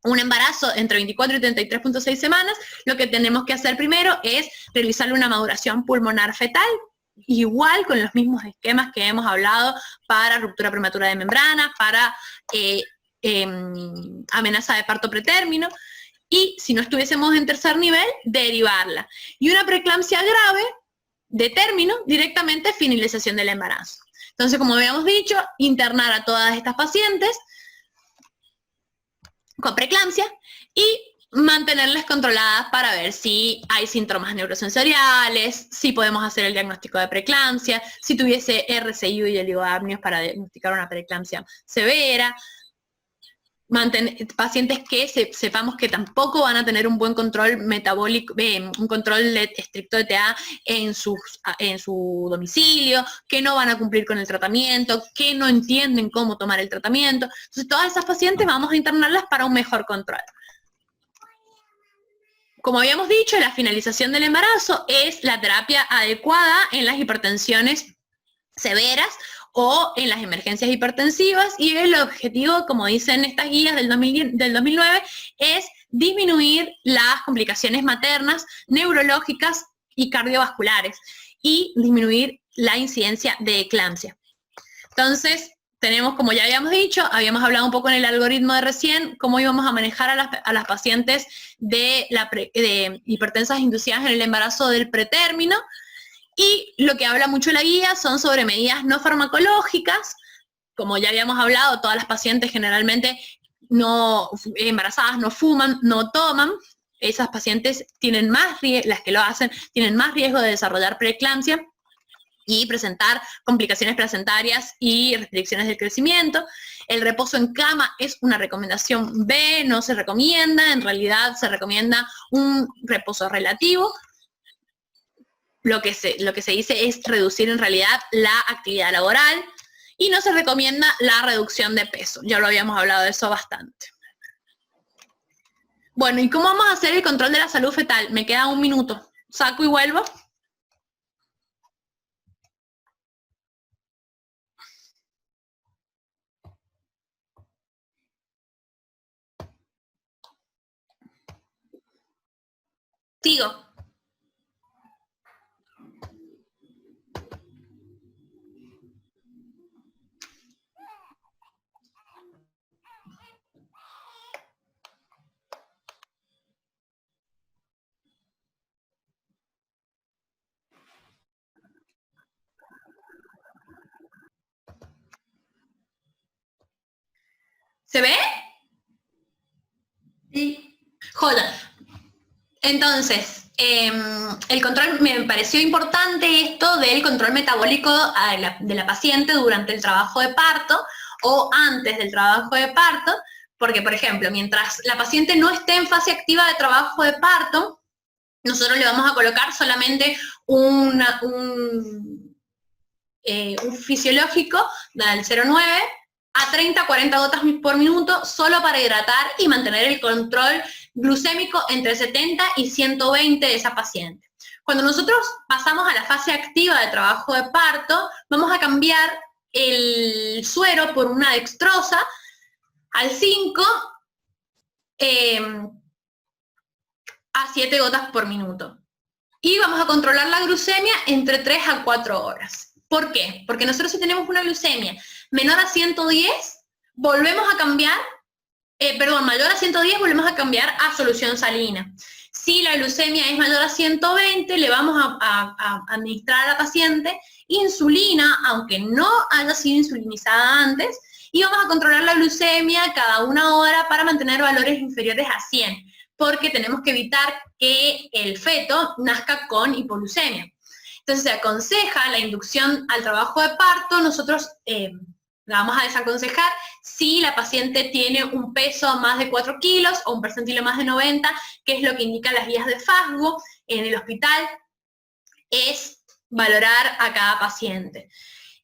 [SPEAKER 2] Un embarazo entre 24 y 33.6 semanas, lo que tenemos que hacer primero es realizarle una maduración pulmonar fetal, igual con los mismos esquemas que hemos hablado para ruptura prematura de membrana, para amenaza de parto pretérmino, y si no estuviésemos en tercer nivel, derivarla. Y una preeclampsia grave de término, directamente finalización del embarazo. Entonces, como habíamos dicho, internar a todas estas pacientes con preeclampsia y mantenerlas controladas para ver si hay síntomas neurosensoriales, si podemos hacer el diagnóstico de preeclampsia, si tuviese RCI y oligoamnios para diagnosticar una preeclampsia severa, pacientes que sepamos que tampoco van a tener un buen control metabólico, un control estricto de TA en su domicilio, que no van a cumplir con el tratamiento, que no entienden cómo tomar el tratamiento. Entonces, todas esas pacientes vamos a internarlas para un mejor control. Como habíamos dicho, la finalización del embarazo es la terapia adecuada en las hipertensiones severas o en las emergencias hipertensivas, y el objetivo, como dicen estas guías del 2009, es disminuir las complicaciones maternas, neurológicas y cardiovasculares, y disminuir la incidencia de eclampsia. Entonces, tenemos, como ya habíamos dicho, habíamos hablado un poco en el algoritmo de recién, cómo íbamos a manejar a las pacientes de hipertensas inducidas en el embarazo del pretérmino. Y lo que habla mucho la guía son sobre medidas no farmacológicas. Como ya habíamos hablado, todas las pacientes generalmente embarazadas no fuman, no toman. Esas pacientes tienen las que lo hacen, tienen más riesgo de desarrollar preeclampsia y presentar complicaciones placentarias y restricciones del crecimiento. El reposo en cama es una recomendación B, no se recomienda, en realidad se recomienda un reposo relativo. Lo que se dice es reducir en realidad la actividad laboral, y no se recomienda la reducción de peso. Ya lo habíamos hablado de eso bastante. Bueno, ¿y cómo vamos a hacer el control de la salud fetal? Me queda un minuto. ¿Saco y vuelvo? Sigo. ¿Se ve? Sí. Joya. Entonces, el control, me pareció importante esto del control metabólico de la paciente durante el trabajo de parto o antes del trabajo de parto, porque, por ejemplo, mientras la paciente no esté en fase activa de trabajo de parto, nosotros le vamos a colocar solamente un fisiológico del 0,9 a 30-40 gotas por minuto, solo para hidratar y mantener el control glucémico entre 70 y 120 de esa paciente. Cuando nosotros pasamos a la fase activa de trabajo de parto, vamos a cambiar el suero por una dextrosa al 5 a 7 gotas por minuto. Y vamos a controlar la glucemia entre 3 a 4 horas. ¿Por qué? Porque nosotros si tenemos una glucemia menor a 110, volvemos a cambiar, mayor a 110, volvemos a cambiar a solución salina. Si la glucemia es mayor a 120, le vamos a administrar a la paciente insulina, aunque no haya sido insulinizada antes, y vamos a controlar la glucemia cada 1 hora para mantener valores inferiores a 100, porque tenemos que evitar que el feto nazca con hipoglucemia. Entonces se aconseja la inducción al trabajo de parto. Nosotros la vamos a desaconsejar si la paciente tiene un peso más de 4 kilos o un percentilo más de 90, que es lo que indican las guías de FASGO en el hospital, es valorar a cada paciente.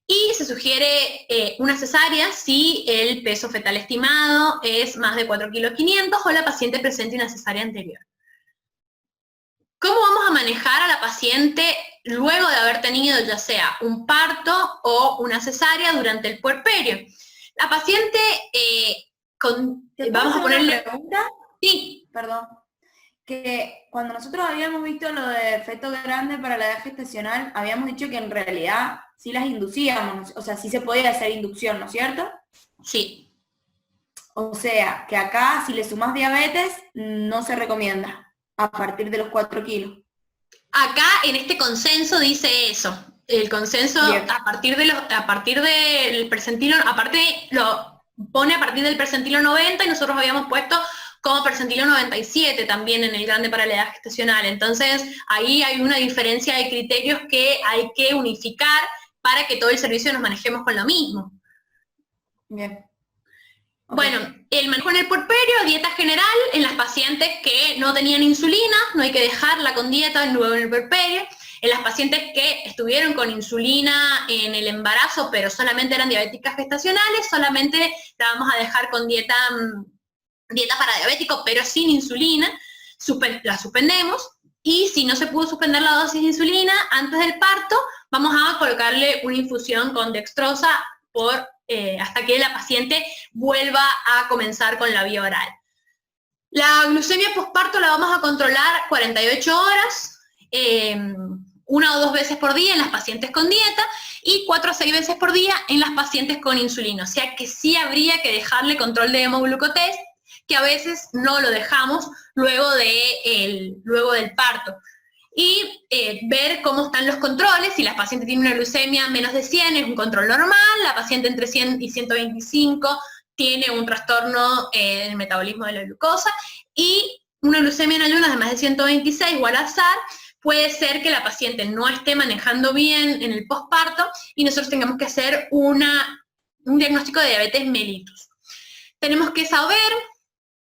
[SPEAKER 2] Y se sugiere una cesárea si el peso fetal estimado es más de 4,5 kilos o la paciente presente una cesárea anterior. ¿Cómo vamos a manejar a la paciente luego de haber tenido ya sea un parto o una cesárea durante el puerperio? La paciente, vamos a ponerle...
[SPEAKER 3] pregunta.
[SPEAKER 2] Sí.
[SPEAKER 3] Perdón. Que cuando nosotros habíamos visto lo de feto grande para la edad gestacional, habíamos dicho que en realidad sí las inducíamos, o sea, sí se podía hacer inducción, ¿no es cierto?
[SPEAKER 2] Sí.
[SPEAKER 3] O sea, que acá si le sumas diabetes, no se recomienda a partir de los 4 kilos.
[SPEAKER 2] Acá en este consenso dice eso. El consenso a partir del percentilo, aparte lo pone a partir del percentilo 90 y nosotros habíamos puesto como percentilo 97 también en el grande para la edad gestacional. Entonces ahí hay una diferencia de criterios que hay que unificar para que todo el servicio nos manejemos con lo mismo.
[SPEAKER 3] Bien.
[SPEAKER 2] Bueno, el manejo en el puerperio, dieta general, en las pacientes que no tenían insulina, no hay que dejarla con dieta luego en el puerperio. En las pacientes que estuvieron con insulina en el embarazo, pero solamente eran diabéticas gestacionales, solamente la vamos a dejar con dieta para diabéticos, pero sin insulina, la suspendemos. Y si no se pudo suspender la dosis de insulina antes del parto, vamos a colocarle una infusión con dextrosa hasta que la paciente vuelva a comenzar con la vía oral. La glucemia postparto la vamos a controlar 48 horas, 1 o 2 veces por día en las pacientes con dieta y 4 a 6 veces por día en las pacientes con insulina. O sea que sí habría que dejarle control de hemoglucotest, que a veces no lo dejamos luego del parto. Y ver cómo están los controles. Si la paciente tiene una glucemia menos de 100 es un control normal, la paciente entre 100 y 125 tiene un trastorno del metabolismo de la glucosa, y una glucemia en ayunas de más de 126 o al azar puede ser que la paciente no esté manejando bien en el posparto y nosotros tengamos que hacer un diagnóstico de diabetes mellitus. Tenemos que saber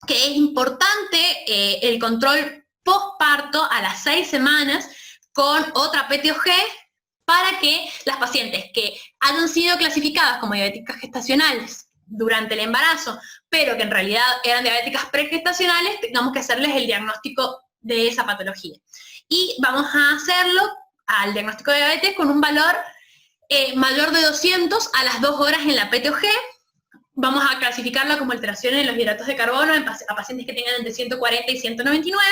[SPEAKER 2] que es importante el control posparto a las 6 semanas con otra PTOG para que las pacientes que hayan sido clasificadas como diabéticas gestacionales durante el embarazo, pero que en realidad eran diabéticas pregestacionales, tengamos que hacerles el diagnóstico de esa patología. Y vamos a hacerlo al diagnóstico de diabetes con un valor mayor de 200 a las 2 horas en la PTOG. Vamos a clasificarla como alteraciones en los hidratos de carbono a pacientes que tengan entre 140 y 199.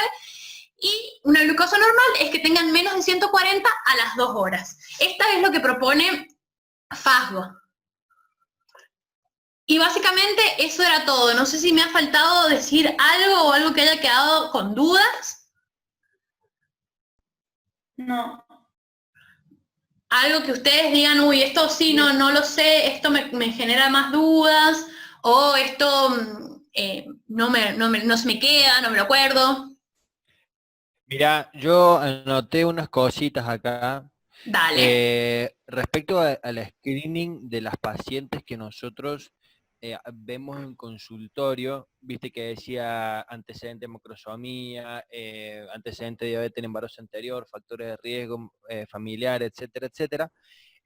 [SPEAKER 2] Y una glucosa normal es que tengan menos de 140 a las 2 horas. Esta es lo que propone FASGO. Y básicamente eso era todo. No sé si me ha faltado decir algo o algo que haya quedado con dudas.
[SPEAKER 3] No.
[SPEAKER 2] Algo que ustedes digan, uy, esto sí, no lo sé, esto me genera más dudas, o esto no se me queda, no me lo acuerdo.
[SPEAKER 4] Mira, yo anoté unas cositas acá.
[SPEAKER 2] Dale.
[SPEAKER 4] Respecto al screening de las pacientes que nosotros vemos en consultorio, viste que decía antecedente de macrosomía, antecedente de diabetes en embarazo anterior, factores de riesgo familiar, etcétera, etcétera.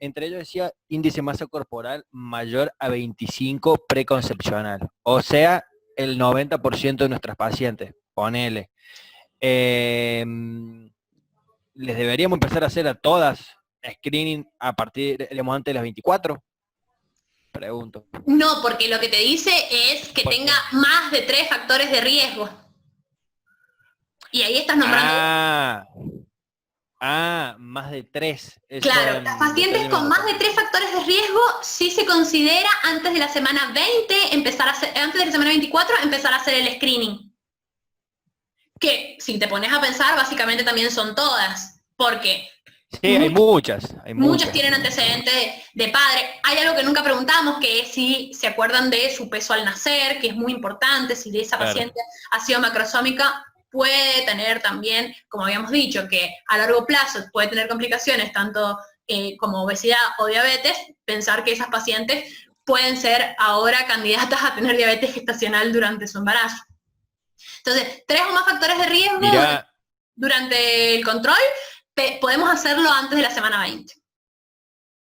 [SPEAKER 4] Entre ellos decía índice de masa corporal mayor a 25 preconcepcional, o sea, el 90% de nuestras pacientes, ponele. ¿les deberíamos empezar a hacer a todas screening a partir, digamos, antes de las 24? Pregunto.
[SPEAKER 2] No, porque lo que te dice es que
[SPEAKER 4] ¿Por qué?
[SPEAKER 2] tenga más de 3 factores de riesgo. Y ahí estás nombrando.
[SPEAKER 4] Más de 3.
[SPEAKER 2] Claro, las pacientes con más de 3 factores de riesgo sí se considera antes de la semana 20, antes de la semana 24, empezar a hacer el screening. Que si te pones a pensar, básicamente también son todas, porque
[SPEAKER 4] Sí, hay muchas.
[SPEAKER 2] muchos tienen antecedentes de padre. Hay algo que nunca preguntamos, que es si se acuerdan de su peso al nacer, que es muy importante, si de esa paciente ha sido macrosómica, puede tener también, como habíamos dicho, que a largo plazo puede tener complicaciones, tanto como obesidad o diabetes, pensar que esas pacientes pueden ser ahora candidatas a tener diabetes gestacional durante su embarazo. Entonces, 3 o más factores de riesgo durante el control, podemos hacerlo antes de la semana 20.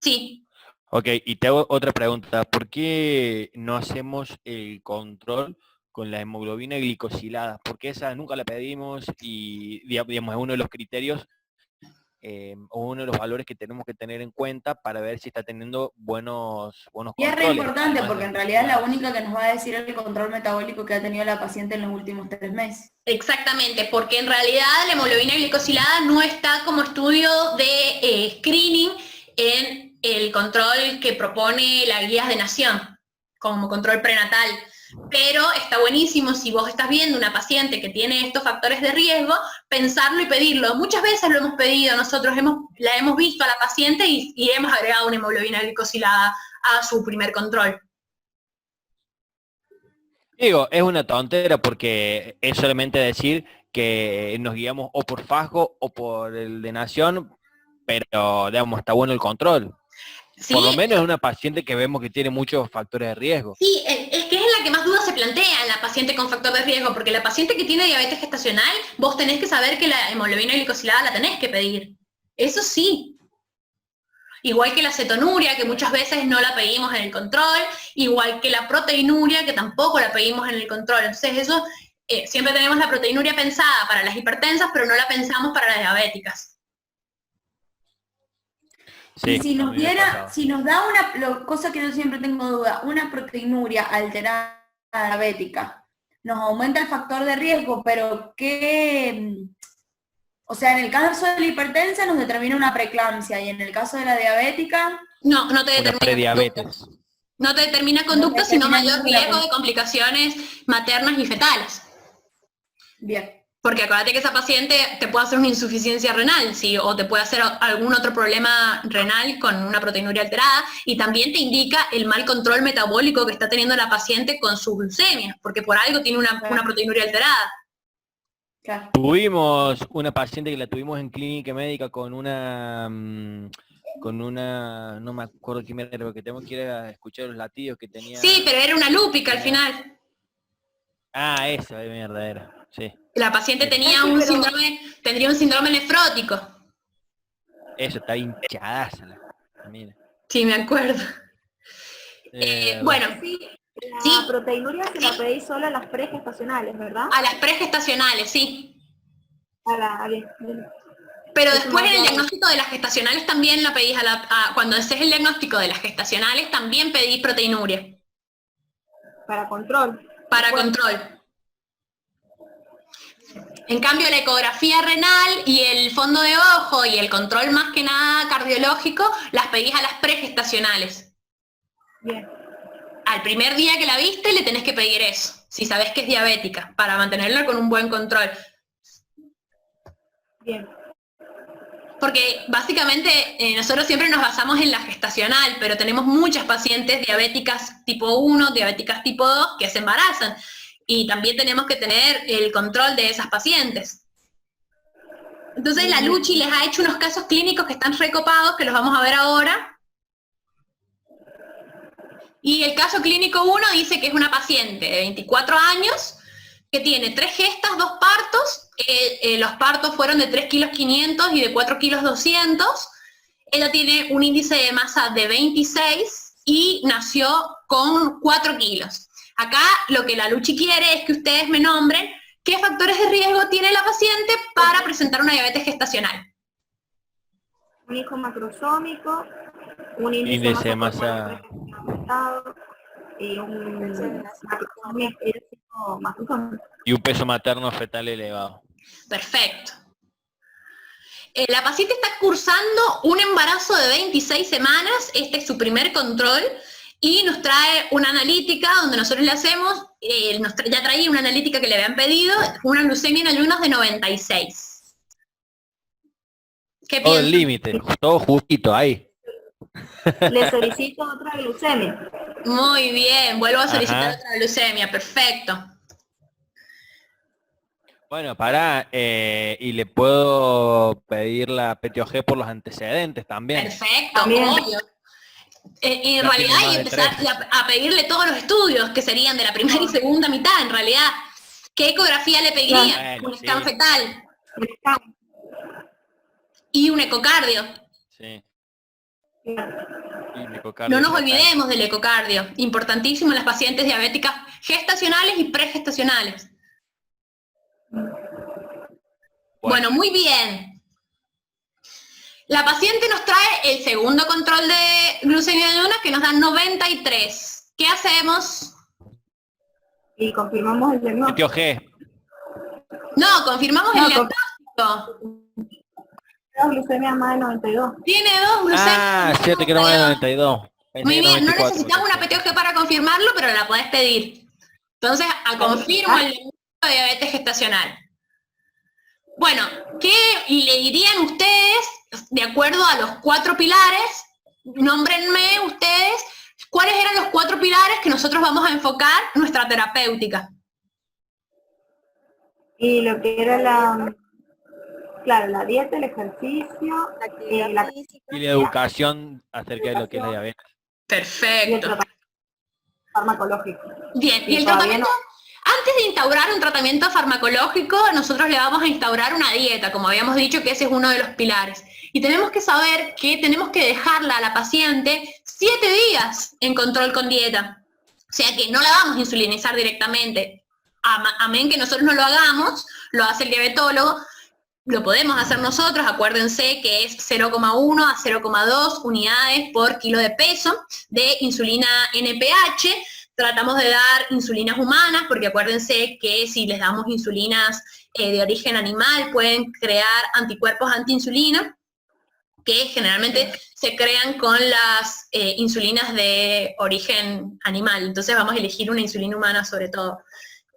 [SPEAKER 2] Sí.
[SPEAKER 4] Ok, y te hago otra pregunta. ¿Por qué no hacemos el control con la hemoglobina glicosilada? Porque esa nunca la pedimos y, digamos, es uno de los criterios o uno de los valores que tenemos que tener en cuenta para ver si está teniendo buenos
[SPEAKER 3] Y es
[SPEAKER 4] controles.
[SPEAKER 3] re importante porque en realidad es la única que nos va a decir el control metabólico que ha tenido la paciente en los últimos 3 meses.
[SPEAKER 2] Exactamente, porque en realidad la hemoglobina glicosilada no está como estudio de screening en el control que propone la guía de Nación, como control prenatal. Pero está buenísimo si vos estás viendo una paciente que tiene estos factores de riesgo, pensarlo y pedirlo. Muchas veces lo hemos pedido, nosotros la hemos visto a la paciente y hemos agregado una hemoglobina glicosilada a su primer control.
[SPEAKER 4] Digo, es una tontera porque es solamente decir que nos guiamos o por Fajo o por el de Nación, pero digamos, está bueno el control.
[SPEAKER 2] ¿Sí?
[SPEAKER 4] Por lo menos es una paciente que vemos que tiene muchos factores de riesgo.
[SPEAKER 2] Sí, es que es la que más dudas se plantea en la paciente con factor de riesgo, porque la paciente que tiene diabetes gestacional, vos tenés que saber que la hemoglobina glicosilada la tenés que pedir. Eso sí. Igual que la cetonuria, que muchas veces no la pedimos en el control, igual que la proteinuria, que tampoco la pedimos en el control. Entonces eso, siempre tenemos la proteinuria pensada para las hipertensas, pero no la pensamos para las diabéticas.
[SPEAKER 4] Sí,
[SPEAKER 3] y si nos da cosa que yo siempre tengo duda, una proteinuria alterada diabética, nos aumenta el factor de riesgo, pero o sea, en el caso de la hipertensa nos determina una preeclampsia, y en el caso de la diabética...
[SPEAKER 2] No te
[SPEAKER 4] una
[SPEAKER 2] determina
[SPEAKER 4] prediabetes.
[SPEAKER 2] No te determina conducta, sino mayor riesgo de complicaciones maternas y fetales.
[SPEAKER 3] Bien.
[SPEAKER 2] Porque acuérdate que esa paciente te puede hacer una insuficiencia renal, ¿sí? O te puede hacer algún otro problema renal con una proteinuria alterada, y también te indica el mal control metabólico que está teniendo la paciente con sus glucemias, porque por algo tiene una proteinuria alterada.
[SPEAKER 3] Claro.
[SPEAKER 4] Tuvimos una paciente que la tuvimos en clínica médica con una, no me acuerdo quién era, porque tengo que ir a escuchar los latidos que tenía.
[SPEAKER 2] Sí, pero era una lúpica al final.
[SPEAKER 4] Esa de mierda era, sí.
[SPEAKER 2] La paciente tendría un síndrome nefrótico.
[SPEAKER 4] Eso, está hinchadaza mira.
[SPEAKER 2] Sí, me acuerdo. Bueno,
[SPEAKER 5] La proteinuria se la pedís solo a las pregestacionales, ¿verdad?
[SPEAKER 2] a las pregestacionales, sí.
[SPEAKER 5] Bien.
[SPEAKER 2] Pero después en el diagnóstico de las gestacionales también la pedís cuando haces el diagnóstico de las gestacionales también pedís proteinuria.
[SPEAKER 5] Para control.
[SPEAKER 2] Para control. En cambio, la ecografía renal y el fondo de ojo y el control más que nada cardiológico las pedís a las pregestacionales.
[SPEAKER 5] Bien.
[SPEAKER 2] Al primer día que la viste le tenés que pedir eso, si sabés que es diabética, para mantenerla con un buen control.
[SPEAKER 5] Bien.
[SPEAKER 2] Porque básicamente nosotros siempre nos basamos en la gestacional, pero tenemos muchas pacientes diabéticas tipo 1, diabéticas tipo 2 que se embarazan. Y también tenemos que tener el control de esas pacientes. Entonces la Luchi les ha hecho unos casos clínicos que están recopados, que los vamos a ver ahora. Y el caso clínico 1 dice que es una paciente de 24 años, que tiene 3 gestas, 2 partos. Los partos fueron de 3,5 kilos y de 4,2 kilos. Ella tiene un índice de masa de 26 y nació con 4 kilos. Acá lo que la Luchi quiere es que ustedes me nombren qué factores de riesgo tiene la paciente para presentar una diabetes gestacional.
[SPEAKER 5] un hijo macrosómico, un índice
[SPEAKER 4] Índice de
[SPEAKER 5] de
[SPEAKER 4] masa
[SPEAKER 5] aumentado y un macrosómico.
[SPEAKER 4] y un peso materno fetal elevado.
[SPEAKER 2] Perfecto. La paciente está cursando un embarazo de 26 semanas, este es su primer control, y nos trae una analítica donde nosotros le hacemos, ya traía una analítica que le habían pedido, una glucemia en ayunos de 96. ¿Qué
[SPEAKER 4] Todo el
[SPEAKER 2] piensan?
[SPEAKER 4] límite, todo justito ahí.
[SPEAKER 5] Le solicito otra glucemia.
[SPEAKER 2] Muy bien, vuelvo a solicitar
[SPEAKER 4] Ajá.
[SPEAKER 2] otra glucemia, perfecto.
[SPEAKER 4] Bueno, y le puedo pedir la PTOG por los antecedentes también.
[SPEAKER 2] Perfecto,
[SPEAKER 5] También.
[SPEAKER 2] obvio. En
[SPEAKER 4] Ya
[SPEAKER 2] realidad,
[SPEAKER 4] tiene más
[SPEAKER 2] y
[SPEAKER 4] de
[SPEAKER 2] empezar
[SPEAKER 4] 3.
[SPEAKER 2] a pedirle todos los estudios, que serían de la primera y segunda mitad, en realidad. ¿Qué ecografía le pediría?
[SPEAKER 4] Bueno,
[SPEAKER 2] Un scan
[SPEAKER 4] sí.
[SPEAKER 2] fetal y un ecocardio.
[SPEAKER 4] Sí.
[SPEAKER 2] No nos olvidemos del ecocardio, importantísimo en las pacientes diabéticas gestacionales y pregestacionales. Bueno, muy bien. La paciente nos trae el segundo control de glucemia de ayunas que nos da 93. ¿Qué hacemos?
[SPEAKER 5] Y confirmamos el diagnóstico.
[SPEAKER 4] PTOG.
[SPEAKER 2] No, confirmamos el
[SPEAKER 5] No,
[SPEAKER 2] diagnóstico.
[SPEAKER 5] Glucemia más de 92.
[SPEAKER 2] Tiene 2 glucemias.
[SPEAKER 4] Ah, cierto que era más de 92. Pensé
[SPEAKER 2] Muy
[SPEAKER 4] que era
[SPEAKER 2] bien, no
[SPEAKER 4] 94,
[SPEAKER 2] necesitas una PTOG para confirmarlo, pero la podés pedir. Entonces, confirmo el diagnóstico de diabetes gestacional. Bueno, ¿qué le dirían ustedes, de acuerdo a los 4 pilares? Nómbrenme ustedes, ¿cuáles eran los 4 pilares que nosotros vamos a enfocar nuestra terapéutica?
[SPEAKER 5] Y lo que era la dieta, el ejercicio,
[SPEAKER 6] La actividad
[SPEAKER 5] la
[SPEAKER 6] física.
[SPEAKER 4] Y la educación acerca de lo que es la diabetes.
[SPEAKER 5] y el
[SPEAKER 2] Perfecto.
[SPEAKER 5] tratamiento farmacológico.
[SPEAKER 2] Bien, y el
[SPEAKER 5] todavía
[SPEAKER 2] tratamiento, antes de instaurar un tratamiento farmacológico, nosotros le vamos a instaurar una dieta, como habíamos dicho que ese es uno de los pilares. Y tenemos que saber que tenemos que dejarla a la paciente 7 días en control con dieta. O sea que no la vamos a insulinizar directamente. Amén que nosotros no lo hagamos, lo hace el diabetólogo, lo podemos hacer nosotros, acuérdense que es 0,1 a 0,2 unidades por kilo de peso de insulina NPH. Tratamos de dar insulinas humanas, porque acuérdense que si les damos insulinas de origen animal, pueden crear anticuerpos antiinsulina, que generalmente se crean con las insulinas de origen animal. Entonces vamos a elegir una insulina humana sobre todo.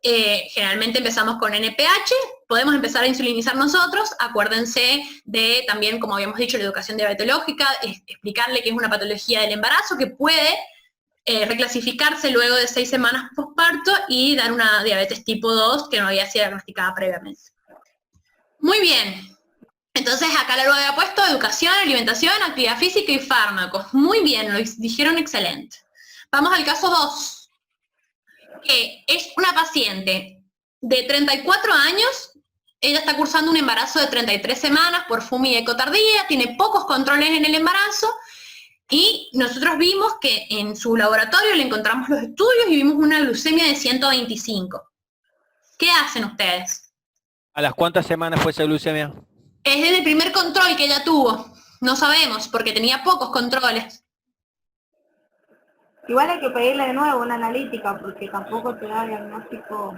[SPEAKER 2] Generalmente empezamos con NPH, podemos empezar a insulinizar nosotros, acuérdense de también, como habíamos dicho, la educación diabetológica, explicarle que es una patología del embarazo que puede reclasificarse luego de 6 semanas posparto y dar una diabetes tipo 2 que no había sido diagnosticada previamente. Muy bien, entonces acá lo había puesto educación, alimentación, actividad física y fármacos. Muy bien, lo dijeron excelente. Vamos al caso 2. Que es una paciente de 34 años, ella está cursando un embarazo de 33 semanas por FUMI y ecotardía, tiene pocos controles en el embarazo, y nosotros vimos que en su laboratorio le encontramos los estudios y vimos una glucemia de 125. ¿Qué hacen ustedes?
[SPEAKER 4] ¿A las cuántas semanas fue esa glucemia?
[SPEAKER 2] Es desde el primer control que ella tuvo, no sabemos, porque tenía pocos controles.
[SPEAKER 5] Igual hay que pedirle de nuevo una analítica, porque tampoco te da diagnóstico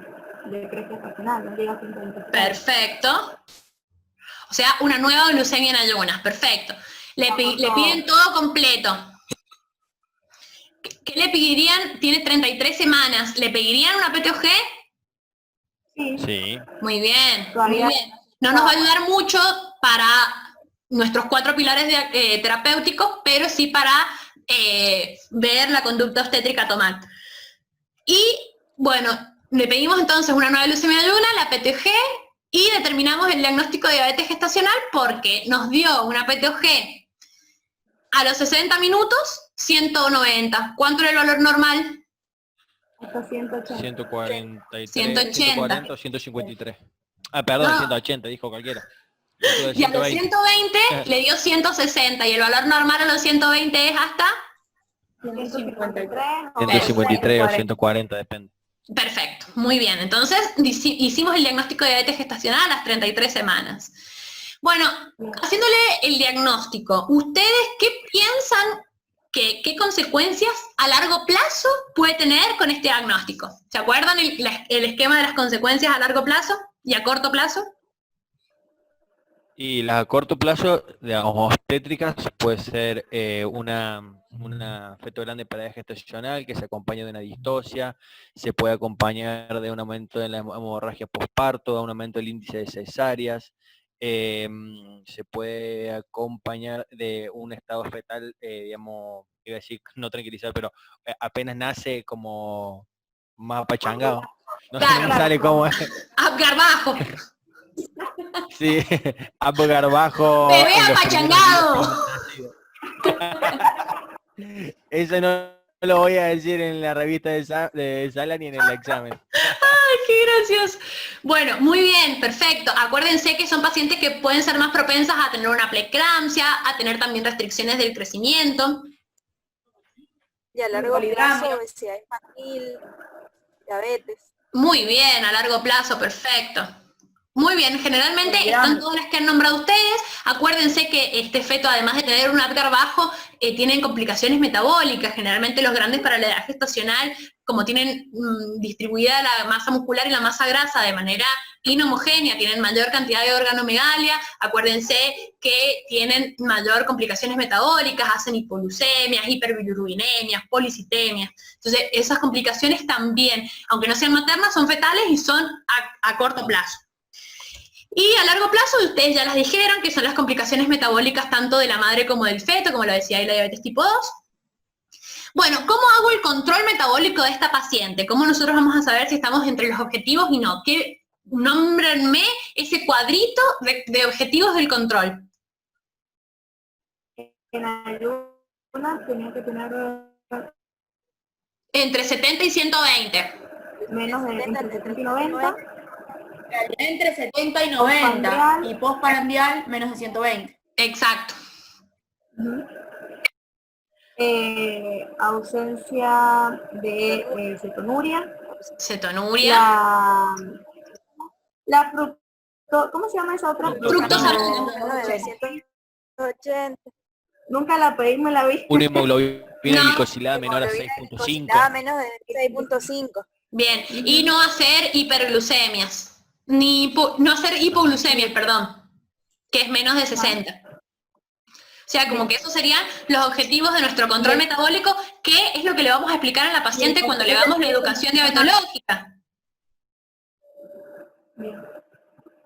[SPEAKER 5] de pregestacional, no llega a 123.
[SPEAKER 2] Perfecto. O sea, una nueva glucemia en ayunas, perfecto. Le piden todo completo. ¿Qué le pedirían? Tiene 33 semanas. ¿Le pedirían una PTOG?
[SPEAKER 5] Sí.
[SPEAKER 4] Sí.
[SPEAKER 2] Muy bien, muy
[SPEAKER 5] Todavía-
[SPEAKER 2] bien. No nos va a ayudar mucho para nuestros 4 pilares terapéuticos, pero sí para ver la conducta obstétrica a tomar. Y bueno, le pedimos entonces una nueva glucemia en ayunas, la PTOG, y determinamos el diagnóstico de diabetes gestacional porque nos dio una PTOG a los 60 minutos, 190. ¿Cuánto era el valor normal?
[SPEAKER 5] Hasta 180.
[SPEAKER 4] 143,
[SPEAKER 2] 180.
[SPEAKER 4] 140 o 153. Ah, perdón,
[SPEAKER 2] No.
[SPEAKER 4] 180, dijo cualquiera.
[SPEAKER 2] Y a los 120 le dio 160 y el valor normal a los 120 es hasta...
[SPEAKER 5] 153.
[SPEAKER 4] 153 o 140, depende.
[SPEAKER 2] Perfecto, muy bien. Entonces hicimos el diagnóstico de diabetes gestacional a las 33 semanas. Bueno, haciéndole el diagnóstico, ¿ustedes qué piensan qué consecuencias a largo plazo puede tener con este diagnóstico? ¿Se acuerdan el esquema de las consecuencias a largo plazo y a corto plazo?
[SPEAKER 4] Y las a corto plazo, digamos, obstétricas, puede ser una feto grande para gestacional que se acompaña de una distosia, se puede acompañar de un aumento de la hemorragia posparto, de un aumento del índice de cesáreas, se puede acompañar de un estado fetal, digamos, iba a decir no tranquilizar, pero apenas nace como más apachangado. No,
[SPEAKER 2] Claro.
[SPEAKER 4] no sale como...
[SPEAKER 2] Garbajo,
[SPEAKER 4] Sí, Apgar bajo.
[SPEAKER 2] bebé
[SPEAKER 4] en los
[SPEAKER 2] apachangado.
[SPEAKER 4] primeros días. Eso no lo voy a decir en la revista de Sala ni en el examen.
[SPEAKER 2] Ay, qué gracioso. Bueno, muy bien, perfecto. Acuérdense que son pacientes que pueden ser más propensas a tener una preeclampsia, a tener también restricciones del crecimiento.
[SPEAKER 6] Y a largo plazo, obesidad infantil, diabetes.
[SPEAKER 2] Muy bien, a largo plazo, perfecto. Muy bien, generalmente están todas las que han nombrado ustedes. Acuérdense que este feto, además de tener un Apgar bajo, tienen complicaciones metabólicas. Generalmente los grandes para la edad gestacional, como tienen distribuida la masa muscular y la masa grasa de manera inhomogénea, tienen mayor cantidad de organomegalia, acuérdense que tienen mayor complicaciones metabólicas, hacen hipoglucemias, hiperbilirubinemias, policitemias. Entonces, esas complicaciones también, aunque no sean maternas, son fetales y son a corto plazo. Y a largo plazo, ustedes ya las dijeron, que son las complicaciones metabólicas tanto de la madre como del feto, como lo decía ahí la diabetes tipo 2. Bueno, ¿cómo hago el control metabólico de esta paciente? ¿Cómo nosotros vamos a saber si estamos entre los objetivos y no? Nómbrenme ese cuadrito de objetivos del control.
[SPEAKER 5] En ayunas tenía que tener
[SPEAKER 2] Entre 70 y 120.
[SPEAKER 5] menos de entre 70 y 90.
[SPEAKER 3] Entre 70 y 90 y postprandial menos de 120.
[SPEAKER 2] Exacto.
[SPEAKER 5] Ausencia de cetonuria.
[SPEAKER 2] Cetonuria.
[SPEAKER 5] La fructo, ¿cómo se llama esa otra?
[SPEAKER 2] Fructosamina.
[SPEAKER 6] 180.
[SPEAKER 5] Nunca la pedí, me la vi.
[SPEAKER 4] Una hemoglobina
[SPEAKER 2] No.
[SPEAKER 4] glicosilada menor a
[SPEAKER 6] Hemoglobina
[SPEAKER 4] 6.5.
[SPEAKER 6] glicosilada menos de 6.5.
[SPEAKER 2] Bien. Y no hacer hiperglucemias. No hacer hipoglucemias, perdón. Que es menos de 60. O sea, como que esos serían los objetivos de nuestro control metabólico, que es lo que le vamos a explicar a la paciente cuando le damos la educación diabetológica.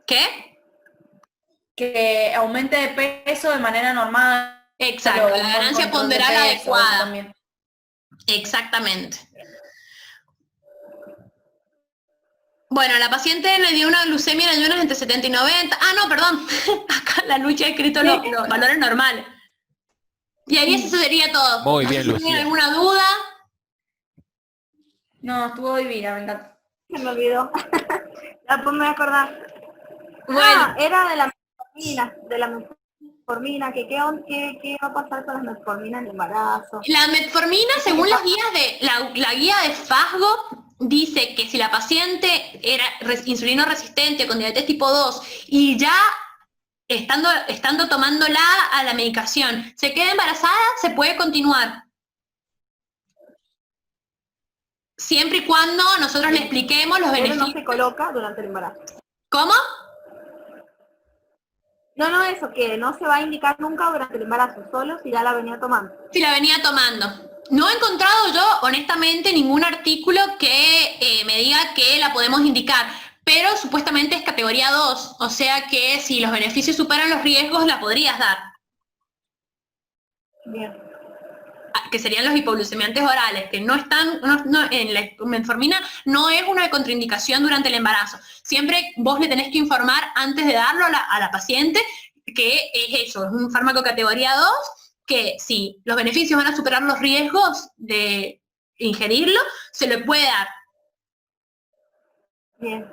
[SPEAKER 2] ¿Qué?
[SPEAKER 3] Que aumente de peso de manera normal.
[SPEAKER 2] Exacto,
[SPEAKER 3] pero
[SPEAKER 2] la
[SPEAKER 3] con
[SPEAKER 2] ganancia
[SPEAKER 3] control de
[SPEAKER 2] ponderal
[SPEAKER 3] peso,
[SPEAKER 2] adecuada.
[SPEAKER 3] también.
[SPEAKER 2] Exactamente. Bueno, la paciente le dio una glucemia en ayunas entre 70 y 90. Ah, no, perdón. Acá la Lucha ha escrito los valores normales. Y ahí eso sería todo.
[SPEAKER 4] Muy bien,
[SPEAKER 2] ¿Tienen
[SPEAKER 4] Lucía.
[SPEAKER 2] alguna duda?
[SPEAKER 3] No, estuvo divina, me encanta.
[SPEAKER 5] Se me olvidó. Después me voy a acordar.
[SPEAKER 2] Bueno,
[SPEAKER 5] Era de la metformina, que qué va a pasar con las metforminas en el embarazo.
[SPEAKER 2] la metformina, según las guías de la guía de Fasgo, dice que si la paciente era insulino resistente con diabetes tipo 2 y ya estando tomándola a la medicación, se queda embarazada, se puede continuar. Siempre y cuando nosotros le expliquemos los
[SPEAKER 5] Pero
[SPEAKER 2] beneficios.
[SPEAKER 5] no se coloca durante el embarazo.
[SPEAKER 2] ¿Cómo?
[SPEAKER 5] No, eso, que no se va a indicar nunca durante el embarazo, solo si ya la venía tomando.
[SPEAKER 2] Si la venía tomando. No he encontrado yo, honestamente, ningún artículo que me diga que la podemos indicar, pero supuestamente es categoría 2, o sea que si los beneficios superan los riesgos, la podrías dar.
[SPEAKER 5] Bien.
[SPEAKER 2] Que serían los hipoglucemiantes orales, que no están, en la metformina no es una contraindicación durante el embarazo. Siempre vos le tenés que informar antes de darlo a la paciente que es eso, es un fármaco categoría 2, que si los beneficios van a superar los riesgos de ingerirlo, se le puede dar.
[SPEAKER 5] Bien.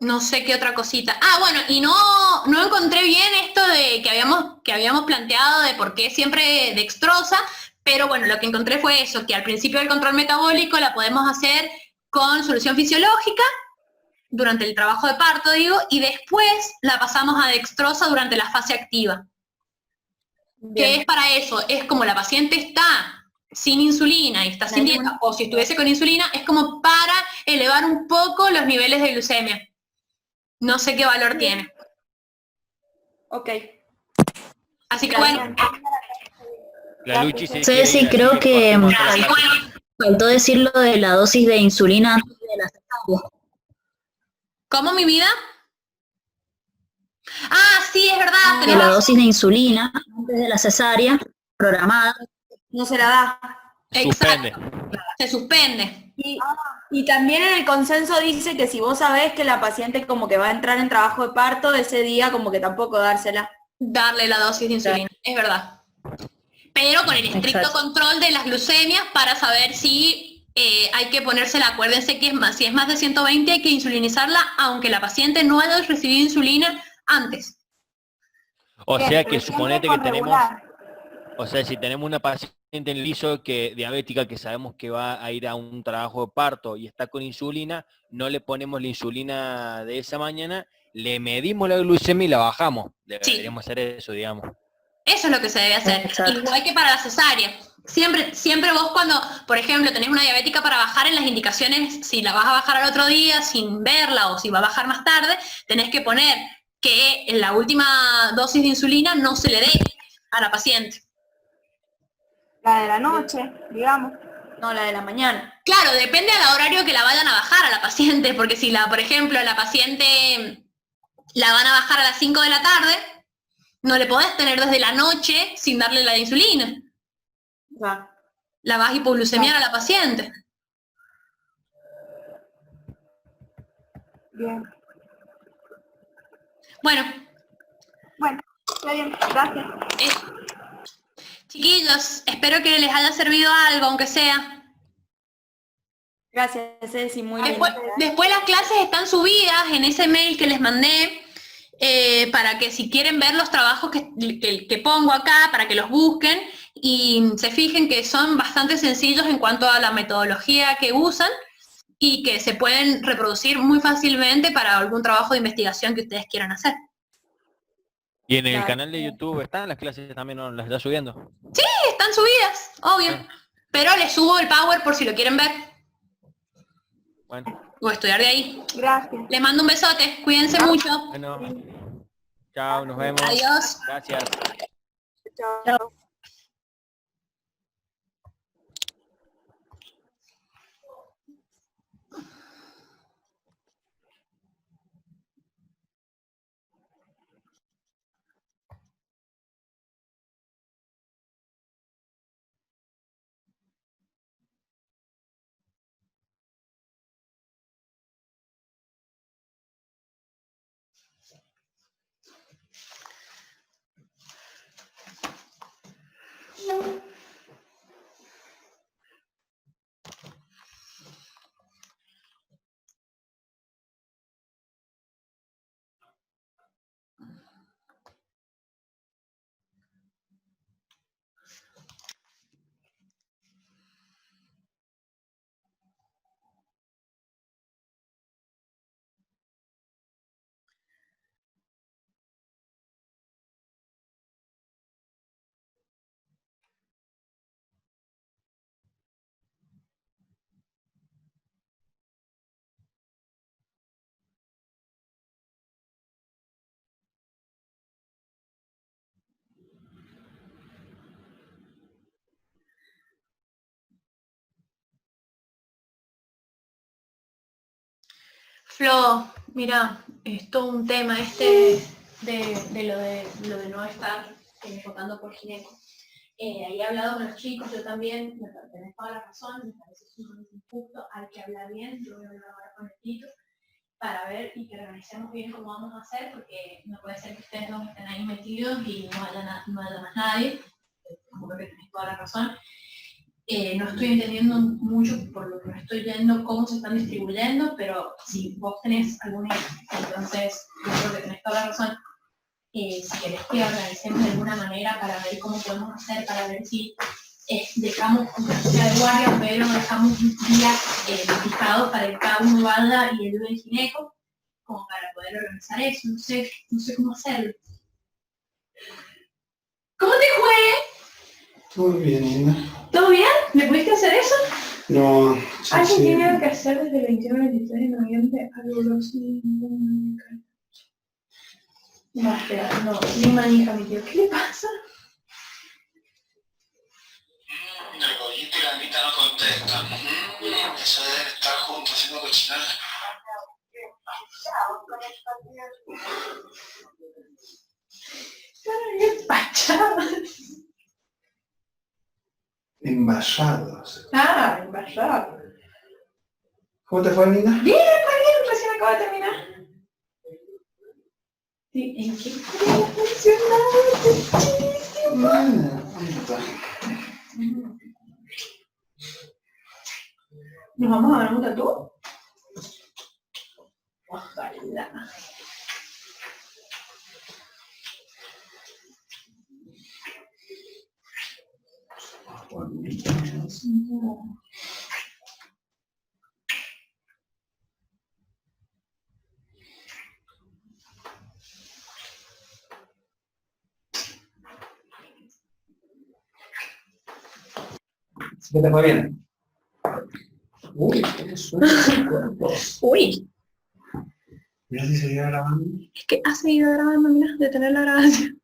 [SPEAKER 2] No sé qué otra cosita. Ah, bueno, y no encontré bien esto de que habíamos planteado de por qué siempre dextrosa, pero bueno, lo que encontré fue eso, que al principio del control metabólico la podemos hacer con solución fisiológica, durante el trabajo de parto, digo, y después la pasamos a dextrosa durante la fase activa. ¿Qué es para eso? Es como la paciente está sin insulina y está sin dieta, o si estuviese con insulina, es como para elevar un poco los niveles de glucemia. No sé qué valor tiene.
[SPEAKER 3] Ok.
[SPEAKER 2] Así que bueno.
[SPEAKER 4] La Luchi se
[SPEAKER 7] Ceci,
[SPEAKER 4] quiere ir,
[SPEAKER 7] creo
[SPEAKER 4] así
[SPEAKER 7] que
[SPEAKER 4] cortemos la clase.
[SPEAKER 7] faltó decir lo de la dosis de insulina antes de la cesárea.
[SPEAKER 2] ¿Cómo, mi vida? Ah, sí, es verdad.
[SPEAKER 7] Que la dosis de insulina antes de la cesárea programada.
[SPEAKER 3] No se la da.
[SPEAKER 4] Suspende.
[SPEAKER 2] Se suspende.
[SPEAKER 3] Y también en el consenso dice que si vos sabés que la paciente como que va a entrar en trabajo de parto, ese día como que tampoco dársela.
[SPEAKER 2] Darle la dosis de insulina, es verdad. Pero con el estricto
[SPEAKER 7] Exacto.
[SPEAKER 2] control de las glucemias para saber si hay que ponérsela. Acuérdense que si es más de 120 hay que insulinizarla, aunque la paciente no haya recibido insulina antes.
[SPEAKER 4] O sea que
[SPEAKER 5] Pero
[SPEAKER 4] suponete que
[SPEAKER 5] siempre con
[SPEAKER 4] tenemos,
[SPEAKER 5] regular.
[SPEAKER 4] o sea, si tenemos una paciente en liso diabética que sabemos que va a ir a un trabajo de parto y está con insulina, no le ponemos la insulina de esa mañana, le medimos la glucemia y la bajamos. Deberíamos hacer eso, digamos.
[SPEAKER 2] Eso es lo que se debe hacer.
[SPEAKER 7] Exacto.
[SPEAKER 2] Igual que para la cesárea. Siempre vos cuando, por ejemplo, tenés una diabética para bajar, en las indicaciones, si la vas a bajar al otro día sin verla o si va a bajar más tarde, tenés que poner que en la última dosis de insulina no se le dé a la paciente.
[SPEAKER 5] La de la noche, digamos.
[SPEAKER 3] No, la de la mañana.
[SPEAKER 2] Claro, depende del horario que la vayan a bajar a la paciente, porque si por ejemplo, la paciente la van a bajar a las 5 de la tarde, no le podés tener desde la noche sin darle la insulina.
[SPEAKER 3] Va.
[SPEAKER 2] La vas a hipoglucemiar a la paciente.
[SPEAKER 5] Bien.
[SPEAKER 2] Bueno,
[SPEAKER 5] Bueno, está bien, gracias.
[SPEAKER 2] chiquillos, espero que les haya servido algo, aunque sea.
[SPEAKER 3] Gracias, Ceci, muy bien.
[SPEAKER 2] Después las clases están subidas en ese mail que les mandé, para que si quieren ver los trabajos que pongo acá, para que los busquen y se fijen que son bastante sencillos en cuanto a la metodología que usan y que se pueden reproducir muy fácilmente para algún trabajo de investigación que ustedes quieran hacer.
[SPEAKER 4] Y en el
[SPEAKER 3] Claro.
[SPEAKER 4] canal de YouTube están las clases también, ¿no? ¿Las está subiendo?
[SPEAKER 2] Están subidas, obvio, pero les subo el Power por si lo quieren ver
[SPEAKER 4] Bueno,
[SPEAKER 2] o estudiar de ahí.
[SPEAKER 5] Gracias.
[SPEAKER 2] Les mando un besote, cuídense mucho.
[SPEAKER 4] bueno. Chao, nos vemos.
[SPEAKER 2] Adiós.
[SPEAKER 4] Gracias.
[SPEAKER 6] Chao.
[SPEAKER 2] Flo, mira, es todo un tema de lo de no estar votando por gineco. Ahí he hablado con los chicos, yo también, me tenés toda la razón, me parece sumamente injusto, hay que hablar bien, yo voy a hablar ahora con el Tito para ver y que organicemos bien cómo vamos a hacer, porque no puede ser que ustedes dos estén ahí metidos y no haya más nadie, como que tenés toda la razón. No estoy entendiendo mucho por lo que me estoy viendo cómo se están distribuyendo, pero si vos tenés alguna idea, entonces yo creo que tenés toda la razón. Si querés que organicemos de alguna manera para ver cómo podemos hacer, para ver si dejamos una sociedad de guardia, pero dejamos un día fijado para que cada uno vaya y ayude al gineco, como para poder organizar eso, no sé cómo hacerlo. ¿Cómo te fue?
[SPEAKER 8] Todo bien, Nina.
[SPEAKER 2] ¿Todo bien? ¿Le pudiste hacer eso?
[SPEAKER 8] No, sí,
[SPEAKER 2] ¿Alguien
[SPEAKER 8] sí.
[SPEAKER 2] tiene algo que hacer desde el 21 al 23 de noviembre? Algo así. No, espera, no, ni manija, mi tío. ¿Qué le pasa?
[SPEAKER 1] El Goyito y la Anita no contestan. Eso debe estar juntos haciendo cochinada.
[SPEAKER 2] Despachadas.
[SPEAKER 8] Emballados.
[SPEAKER 2] Ah, emballadas.
[SPEAKER 8] ¿Cómo te fue, Nina?
[SPEAKER 2] Bien, recién acabo de terminar. Sí, ¿en qué podría funcionar este chiste?
[SPEAKER 8] Bueno, Anita.
[SPEAKER 2] ¿Nos vamos a dar un tatú? Ojalá.
[SPEAKER 8] ¿Qué te fue bien? Uy, eso es.
[SPEAKER 2] Uy,
[SPEAKER 8] Mira si seguía grabando.
[SPEAKER 2] es que ha seguido grabando, mira, detener la grabación.